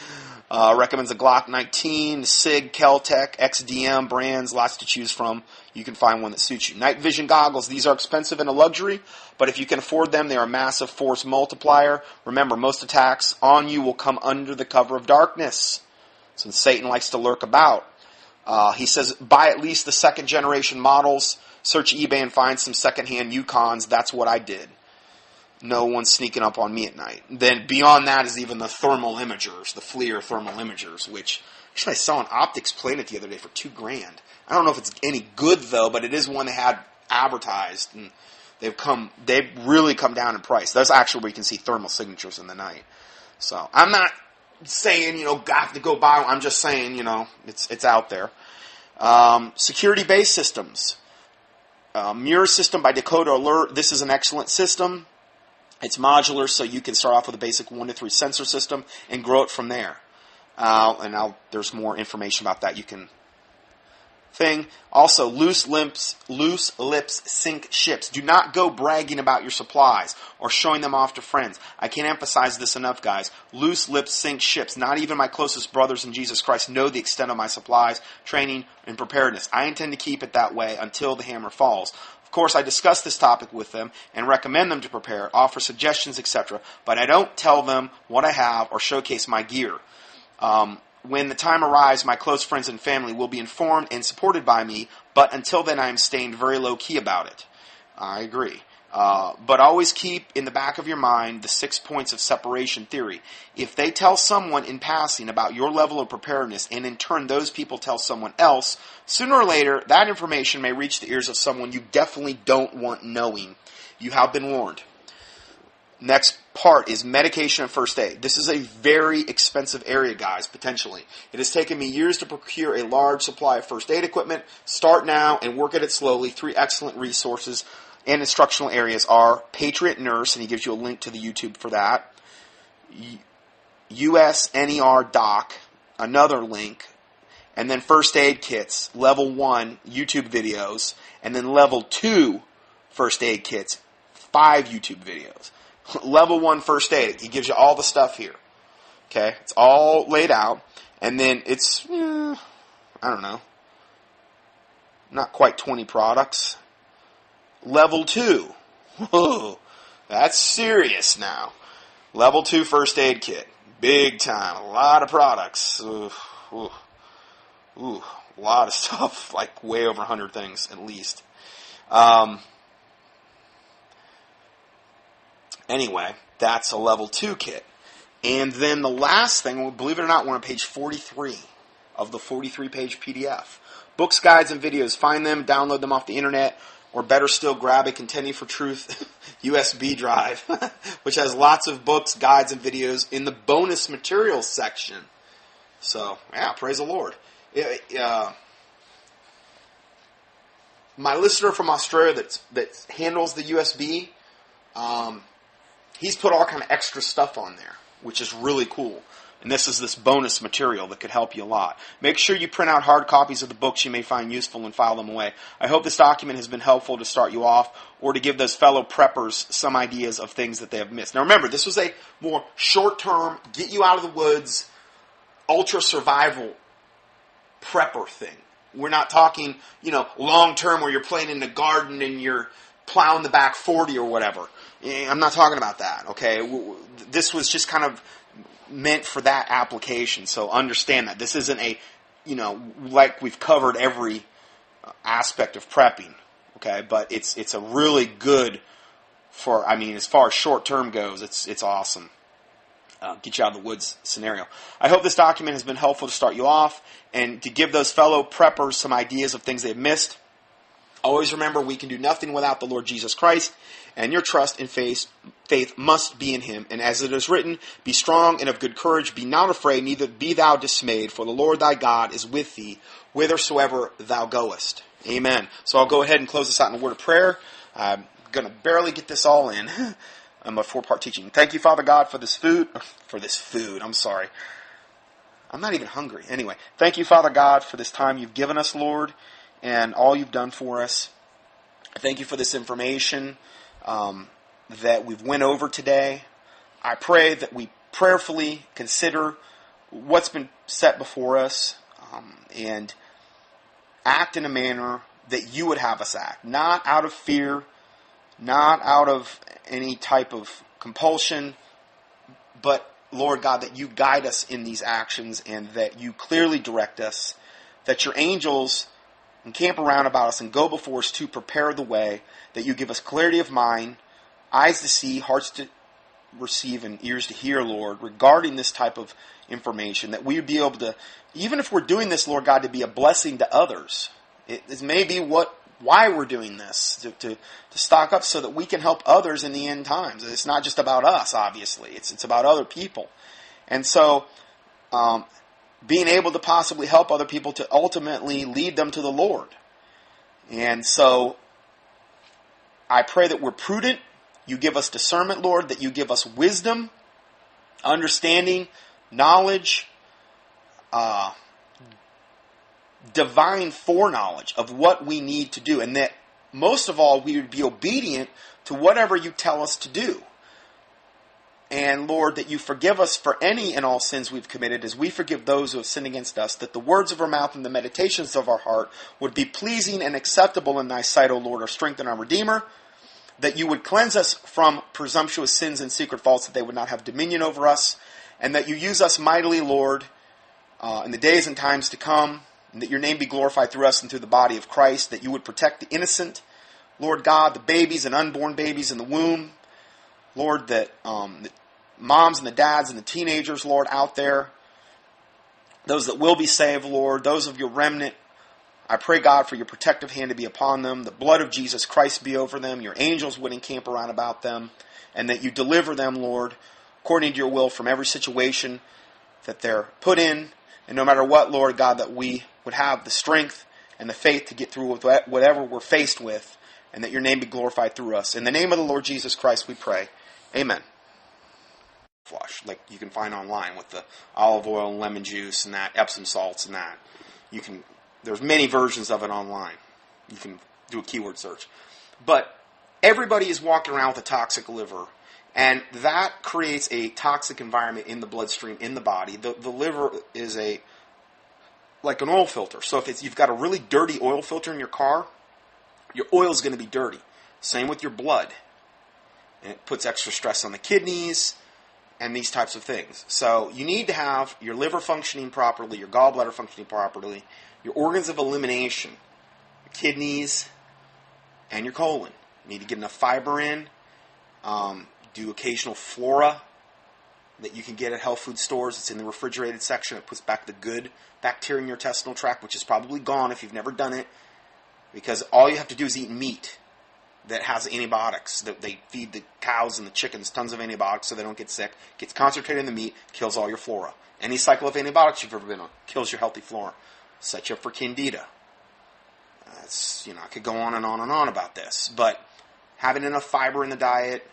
Recommends a Glock 19, SIG, Kel-Tec, XDM brands, lots to choose from. You can find one that suits you. Night vision goggles, these are expensive and a luxury, but if you can afford them, they are a massive force multiplier. Remember, most attacks on you will come under the cover of darkness, since Satan likes to lurk about. He says, buy at least the second generation models. Search eBay and find some secondhand Yukons. That's what I did. No one's sneaking up on me at night. Then beyond that is even the thermal imagers, the FLIR thermal imagers, which actually I saw an Optics playing it the other day for $2,000. I don't know if it's any good though, but it is one they had advertised, and they've really come down in price. That's actually where you can see thermal signatures in the night. So I'm not saying, got to go buy one. I'm just saying, it's out there. Security-based systems. Mirror system by Dakota Alert. This is an excellent system. It's modular, so you can start off with a basic 1 to 3 sensor system and grow it from there. There's more information about that you can thing. Also, loose lips sink ships. Do not go bragging about your supplies or showing them off to friends. I can't emphasize this enough, guys. Loose lips sink ships. Not even my closest brothers in Jesus Christ know the extent of my supplies, training, and preparedness. I intend to keep it that way until the hammer falls. Of course, I discuss this topic with them and recommend them to prepare, offer suggestions, etc., but I don't tell them what I have or showcase my gear. When the time arrives, my close friends and family will be informed and supported by me, but until then I am staying very low-key about it. I agree. But always keep in the back of your mind the 6 points of separation theory. If they tell someone in passing about your level of preparedness, and in turn those people tell someone else, sooner or later that information may reach the ears of someone you definitely don't want knowing. You have been warned. Next part is medication and first aid. This is a very expensive area, guys, potentially. It has taken me years to procure a large supply of first aid equipment. Start now and work at it slowly. 3 excellent resources and instructional areas are Patriot Nurse, and he gives you a link to the YouTube for that. USNER Doc, another link. And then first aid kits, level 1 YouTube videos, and then level 2 first aid kits, 5 YouTube videos. Level 1 first aid, he gives you all the stuff here. Okay, it's all laid out, and then it's, I don't know, not quite 20 products. Level 2, whoa, that's serious now. Level 2 first aid kit, big time, a lot of products. Ooh, a lot of stuff, like way over 100 things at least. Anyway, that's a level 2 kit. And then the last thing, believe it or not, we're on page 43 of the 43-page PDF. Books, guides, and videos. Find them, download them off the internet, or better still, grab a Contending for Truth USB drive, which has lots of books, guides, and videos in the bonus materials section. So, yeah, praise the Lord. My listener from Australia that handles the USB, he's put all kind of extra stuff on there, which is really cool. And this is this bonus material that could help you a lot. Make sure you print out hard copies of the books you may find useful and file them away. I hope this document has been helpful to start you off or to give those fellow preppers some ideas of things that they have missed. Now remember, this was a more short-term, get you out of the woods, ultra-survival prepper thing. We're not talking, long-term where you're playing in the garden and you're plowing the back 40 or whatever. I'm not talking about that, okay? This was just kind of meant for that application, so understand that. This isn't a, like we've covered every aspect of prepping, okay? But it's a really good as far as short-term goes, it's awesome. Get you out of the woods scenario. I hope this document has been helpful to start you off and to give those fellow preppers some ideas of things they've missed. Always remember, we can do nothing without the Lord Jesus Christ, and your trust and faith must be in Him. And as it is written, be strong and of good courage, be not afraid, neither be thou dismayed, for the Lord thy God is with thee, whithersoever thou goest. Amen. So I'll go ahead and close this out in a word of prayer. I'm going to barely get this all in. I'm a 4-part teaching. Thank you, Father God, for this food. I'm sorry. I'm not even hungry. Anyway, thank you, Father God, for this time you've given us, Lord, and all you've done for us. Thank you for this information that we've went over today. I pray that we prayerfully consider what's been set before us and act in a manner that you would have us act, not out of fear, not out of any type of compulsion, but, Lord God, that you guide us in these actions and that you clearly direct us, that your angels encamp around about us and go before us to prepare the way, that you give us clarity of mind, eyes to see, hearts to receive, and ears to hear, Lord, regarding this type of information, that we would be able to, even if we're doing this, Lord God, to be a blessing to others. It may be why we're doing this, to stock up so that we can help others in the end times. It's not just about us, obviously. It's about other people. And so, being able to possibly help other people to ultimately lead them to the Lord. And so, I pray that we're prudent. You give us discernment, Lord, that you give us wisdom, understanding, knowledge, divine foreknowledge of what we need to do, and that most of all we would be obedient to whatever you tell us to do. And Lord, that you forgive us for any and all sins we've committed as we forgive those who have sinned against us, that the words of our mouth and the meditations of our heart would be pleasing and acceptable in thy sight, O Lord, our strength and our Redeemer, that you would cleanse us from presumptuous sins and secret faults, that they would not have dominion over us, and that you use us mightily, Lord, in the days and times to come, and that your name be glorified through us and through the body of Christ, that you would protect the innocent, Lord God, the babies and unborn babies in the womb, Lord, that the moms and the dads and the teenagers, Lord, out there, those that will be saved, Lord, those of your remnant, I pray, God, for your protective hand to be upon them, the blood of Jesus Christ be over them, your angels would encamp around about them, and that you deliver them, Lord, according to your will from every situation that they're put in, and no matter what, Lord God, that we would have the strength and the faith to get through with whatever we're faced with, and that your name be glorified through us. In the name of the Lord Jesus Christ we pray. Amen. Flush, like you can find online with the olive oil and lemon juice and that, Epsom salts and that. There's many versions of it online. You can do a keyword search. But everybody is walking around with a toxic liver, and that creates a toxic environment in the bloodstream, in the body. The liver is like an oil filter. So if you've got a really dirty oil filter in your car, your oil is going to be dirty. Same with your blood. And it puts extra stress on the kidneys and these types of things. So you need to have your liver functioning properly, your gallbladder functioning properly, your organs of elimination, your kidneys, and your colon. You need to get enough fiber in. Do occasional flora that you can get at health food stores. It's in the refrigerated section. It puts back the good bacteria in your intestinal tract, which is probably gone if you've never done it, because all you have to do is eat meat that has antibiotics. That they feed the cows and the chickens tons of antibiotics so they don't get sick. Gets concentrated in the meat, kills all your flora. Any cycle of antibiotics you've ever been on kills your healthy flora. Sets you up for candida. I could go on and on and on about this, but having enough fiber in the diet,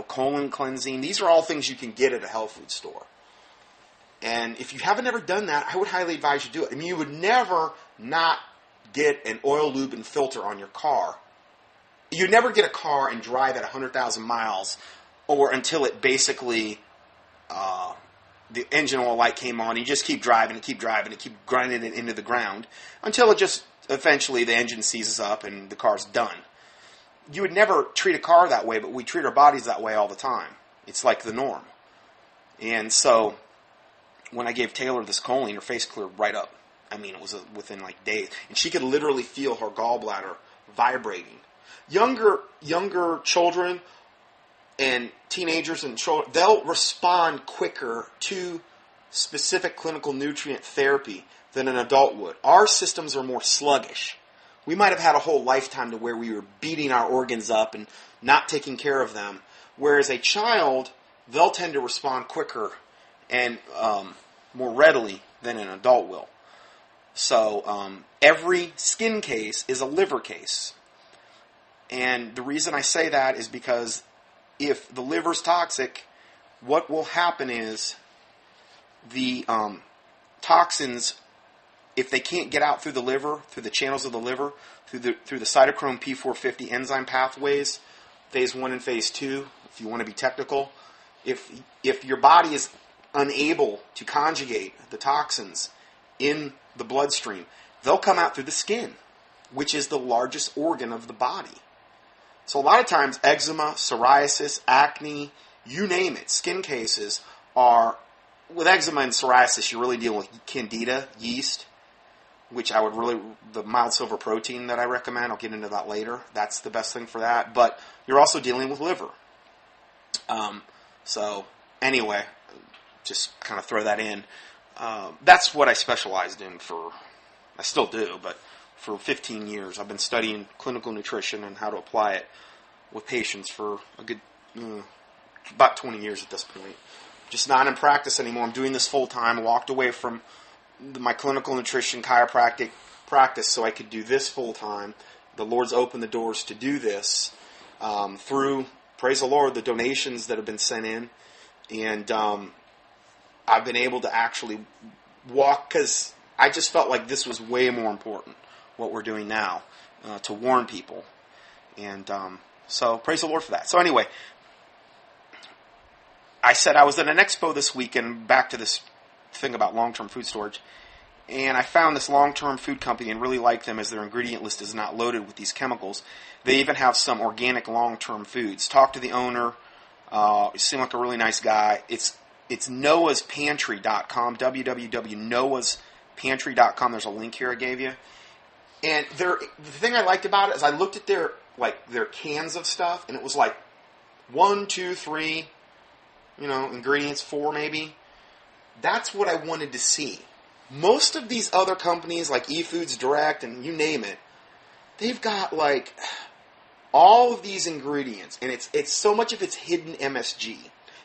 colon cleansing, these are all things you can get at a health food store. And if you haven't ever done that, I would highly advise you do it. I mean, you would never not get an oil, lube, and filter on your car. You never get a car and drive at 100,000 miles or until it basically, the engine oil light came on. You just keep driving and keep grinding it into the ground until it just, eventually the engine seizes up and the car's done. You would never treat a car that way, but we treat our bodies that way all the time. It's like the norm. And so, when I gave Taylor this choline, her face cleared right up. I mean, it was within like days. And she could literally feel her gallbladder vibrating. Younger children and teenagers and children, they'll respond quicker to specific clinical nutrient therapy than an adult would. Our systems are more sluggish. We might have had a whole lifetime to where we were beating our organs up and not taking care of them. Whereas a child, they'll tend to respond quicker and more readily than an adult will. So every skin case is a liver case. And the reason I say that is because if the liver's toxic, what will happen is the toxins, if they can't get out through the liver, through the channels of the liver, through the cytochrome P450 enzyme pathways, phase 1 and phase 2, if you want to be technical, if your body is unable to conjugate the toxins in the bloodstream, they'll come out through the skin, which is the largest organ of the body. So a lot of times eczema, psoriasis, acne, you name it, skin cases are, with eczema and psoriasis, you're really dealing with candida, yeast, which I would really, the mild silver protein that I recommend, I'll get into that later. That's the best thing for that. But you're also dealing with liver. So anyway, just kind of throw that in. That's what I specialized in I still do, but for 15 years. I've been studying clinical nutrition and how to apply it with patients for a good, about 20 years at this point. Just not in practice anymore. I'm doing this full time. Walked away from my clinical nutrition chiropractic practice so I could do this full time. The Lord's opened the doors to do this through, praise the Lord, the donations that have been sent in. And I've been able to actually walk, because I just felt like this was way more important, what we're doing now, to warn people. And so praise the Lord for that. So anyway, I said I was at an expo this weekend, back to this thing about long-term food storage, and I found this long-term food company and really like them, as their ingredient list is not loaded with these chemicals. They even have some organic long-term foods. Talked to the owner. He seemed like a really nice guy. It's noahspantry.com, www.noahspantry.com. There's a link here I gave you. And the thing I liked about it is I looked at their cans of stuff, and it was like 1, 2, 3, ingredients, 4 maybe. That's what I wanted to see. Most of these other companies like eFoods Direct and you name it, they've got like all of these ingredients, and it's so much of it's hidden MSG.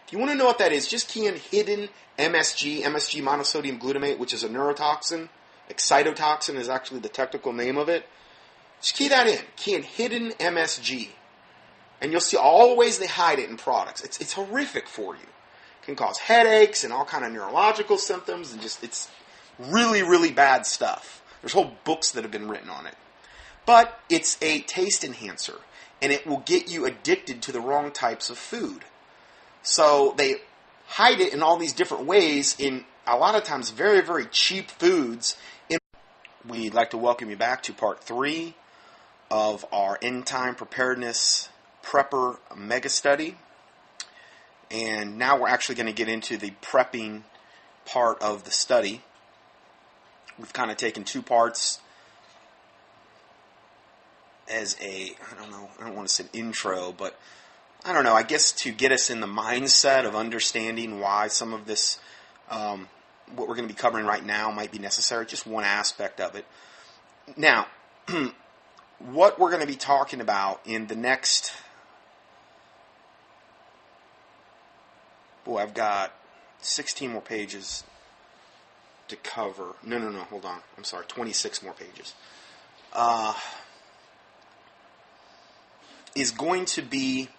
If you want to know what that is, just key in hidden MSG monosodium glutamate, which is a neurotoxin. Excitotoxin is actually the technical name of it. Just key that in. Key in hidden MSG. And you'll see all the ways they hide it in products. It's horrific for you. It can cause headaches and all kind of neurological symptoms, and it's really, really bad stuff. There's whole books that have been written on it. But it's a taste enhancer, and it will get you addicted to the wrong types of food. So they hide it in all these different ways in a lot of times very, very cheap foods. We'd like to welcome you back to part 3 of our End Time Preparedness Prepper Mega Study. And now we're actually going to get into the prepping part of the study. We've kind of taken 2 parts as I don't want to say intro, but I don't know, I guess to get us in the mindset of understanding why some of this, what we're going to be covering right now might be necessary, just one aspect of it. Now, what we're going to be talking about in the next, I've got 16 more pages to cover. No, hold on. I'm sorry, 26 more pages. Is going to be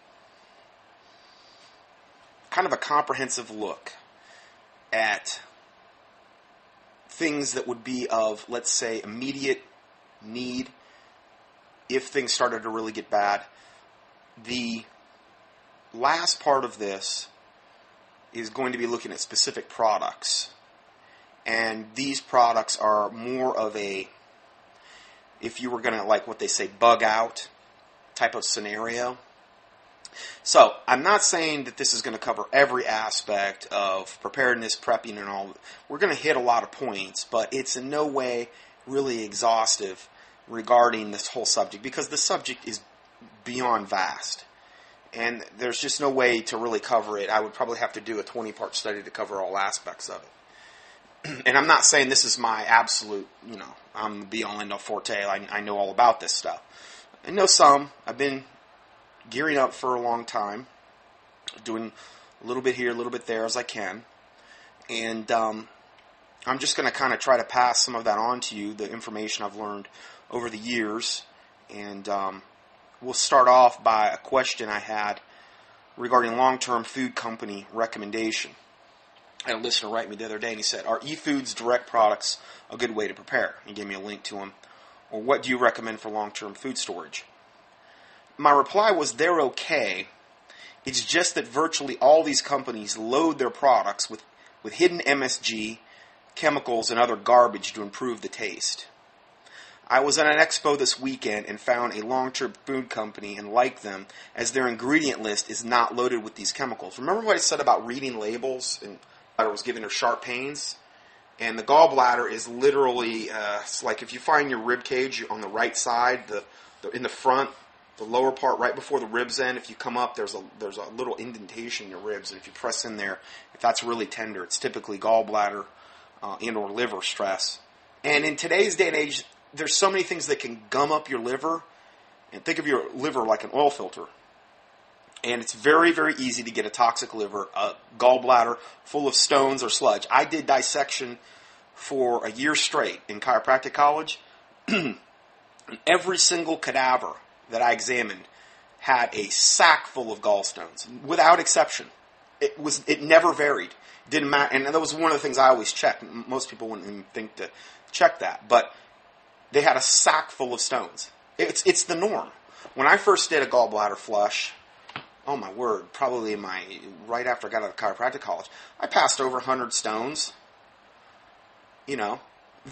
kind of a comprehensive look at things that would be of, let's say, immediate need if things started to really get bad. The last part of this is going to be looking at specific products. And these products are more of a, if you were going to, like what they say, bug out type of scenario. So, I'm not saying that this is going to cover every aspect of preparedness, prepping, and all. We're going to hit a lot of points, but it's in no way really exhaustive regarding this whole subject, because the subject is beyond vast. And there's just no way to really cover it. I would probably have to do a 20-part study to cover all aspects of it. And I'm not saying this is my absolute, I'm the be-all, end-all forte. I know all about this stuff. I know some. I've been gearing up for a long time, doing a little bit here, a little bit there as I can. And I'm just going to kind of try to pass some of that on to you, the information I've learned over the years. And we'll start off by a question I had regarding long-term food company recommendation. I had a listener write me the other day, and he said, are eFoods Direct products a good way to prepare? He gave me a link to them. Or what do you recommend for long-term food storage? My reply was they're okay It's just that virtually all these companies load their products with hidden MSG, chemicals, and other garbage to improve the taste. I was at an expo this weekend and found a long-term food company and liked them as their ingredient list is not loaded with these chemicals. Remember what I said about reading labels and I was giving her sharp pains? And the gallbladder is literally, it's like if you find your rib cage on the right side, in the front, the lower part right before the ribs end, if you come up, there's a little indentation in your ribs, and if you press in there, if that's really tender, it's typically gallbladder and or liver stress. And in today's day and age, there's so many things that can gum up your liver, and think of your liver like an oil filter. And it's very, very easy to get a toxic liver, a gallbladder full of stones or sludge. I did dissection for a year straight in chiropractic college. And every single cadaver that I examined had a sack full of gallstones, without exception. It never varied. Didn't matter. And that was one of the things I always checked. Most people wouldn't even think to check that. But they had a sack full of stones. It's the norm. When I first did a gallbladder flush, oh my word, probably right after I got out of chiropractic college, I passed over 100 stones. You know,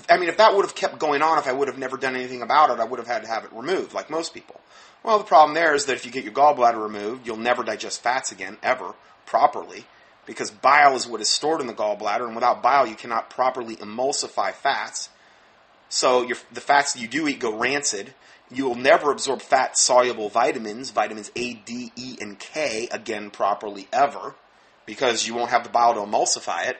I mean, if that would have kept going on, if I would have never done anything about it, I would have had to have it removed, like most people. Well, the problem there is that if you get your gallbladder removed, you'll never digest fats again, ever, properly, because bile is what is stored in the gallbladder, and without bile, you cannot properly emulsify fats. So the fats that you do eat go rancid. You will never absorb fat-soluble vitamins A, D, E, and K, again, properly, ever, because you won't have the bile to emulsify it.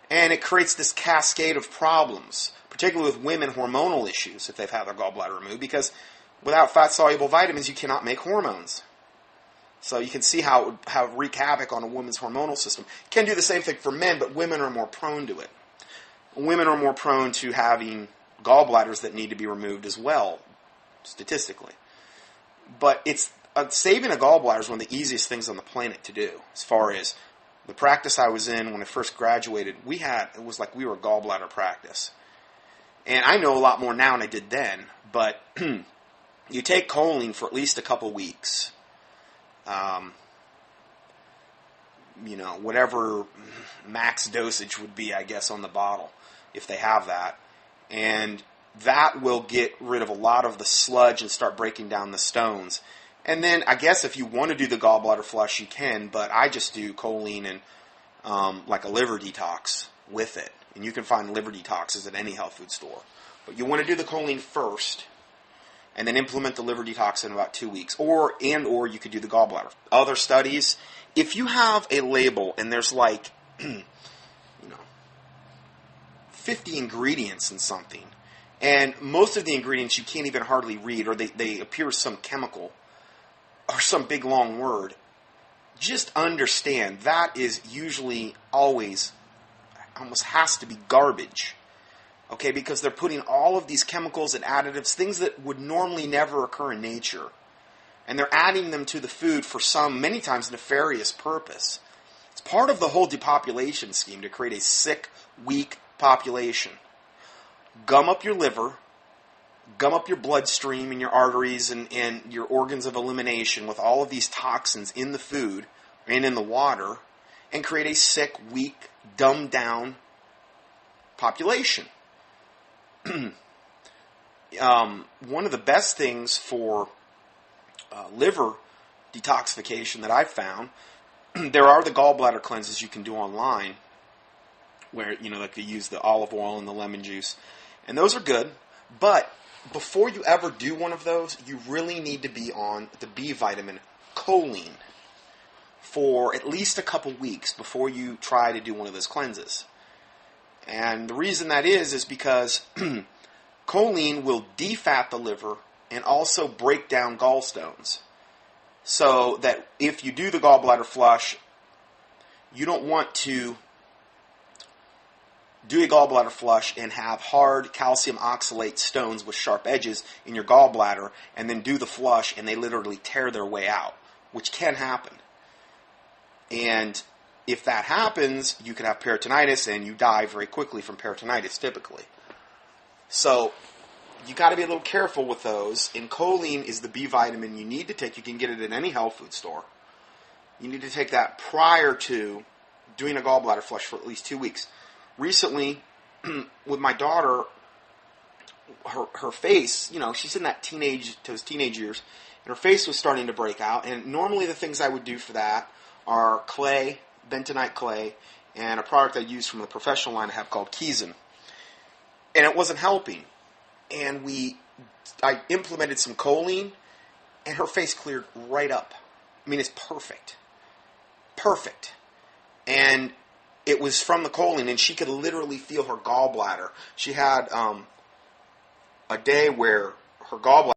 And it creates this cascade of problems, particularly with women hormonal issues, if they've had their gallbladder removed, because without fat-soluble vitamins, you cannot make hormones. So you can see how it would wreak havoc on a woman's hormonal system. You can do the same thing for men, but women are more prone to it. Women are more prone to having gallbladders that need to be removed as well, statistically. But saving a gallbladder is one of the easiest things on the planet to do. As far as the practice I was in when I first graduated, it was like we were a gallbladder practice. And I know a lot more now than I did then, but you take choline for at least a couple weeks. Whatever max dosage would be, I guess, on the bottle, if they have that. And that will get rid of a lot of the sludge and start breaking down the stones. And then, I guess, if you want to do the gallbladder flush, you can, but I just do choline and like a liver detox with it. And you can find liver detoxes at any health food store. But you want to do the choline first, and then implement the liver detox in about 2 weeks. Or you could do the gallbladder. Other studies, if you have a label and there's like, 50 ingredients in something, and most of the ingredients you can't even hardly read, or they appear as some chemical, or some big long word, just understand that is usually always, almost has to be garbage. Okay, because they're putting all of these chemicals and additives, things that would normally never occur in nature, and they're adding them to the food for some, many times, nefarious purpose. It's part of the whole depopulation scheme to create a sick, weak population. Gum up your liver, gum up your bloodstream and your arteries and your organs of elimination with all of these toxins in the food and in the water, and create a sick, weak, dumbed down population. One of the best things for liver detoxification that I've found, there are the gallbladder cleanses you can do online, where, like you use the olive oil and the lemon juice. And those are good, but before you ever do one of those, you really need to be on the B vitamin, choline, for at least a couple weeks before you try to do one of those cleanses. And the reason that is because choline will defat the liver and also break down gallstones. So that if you do the gallbladder flush, you don't want to do a gallbladder flush and have hard calcium oxalate stones with sharp edges in your gallbladder, and then do the flush and they literally tear their way out, which can happen. And if that happens, you can have peritonitis, and you die very quickly from peritonitis, typically. So you got to be a little careful with those. And choline is the B vitamin you need to take. You can get it at any health food store. You need to take that prior to doing a gallbladder flush for at least 2 weeks. Recently, with my daughter, her face, she's in those teenage years, and her face was starting to break out. And normally the things I would do for that are clay, bentonite clay, and a product I use from the professional line I have called Keysen. And it wasn't helping. And I implemented some choline, and her face cleared right up. I mean, it's perfect. Perfect. And it was from the choline, and she could literally feel her gallbladder. She had a day where her gallbladder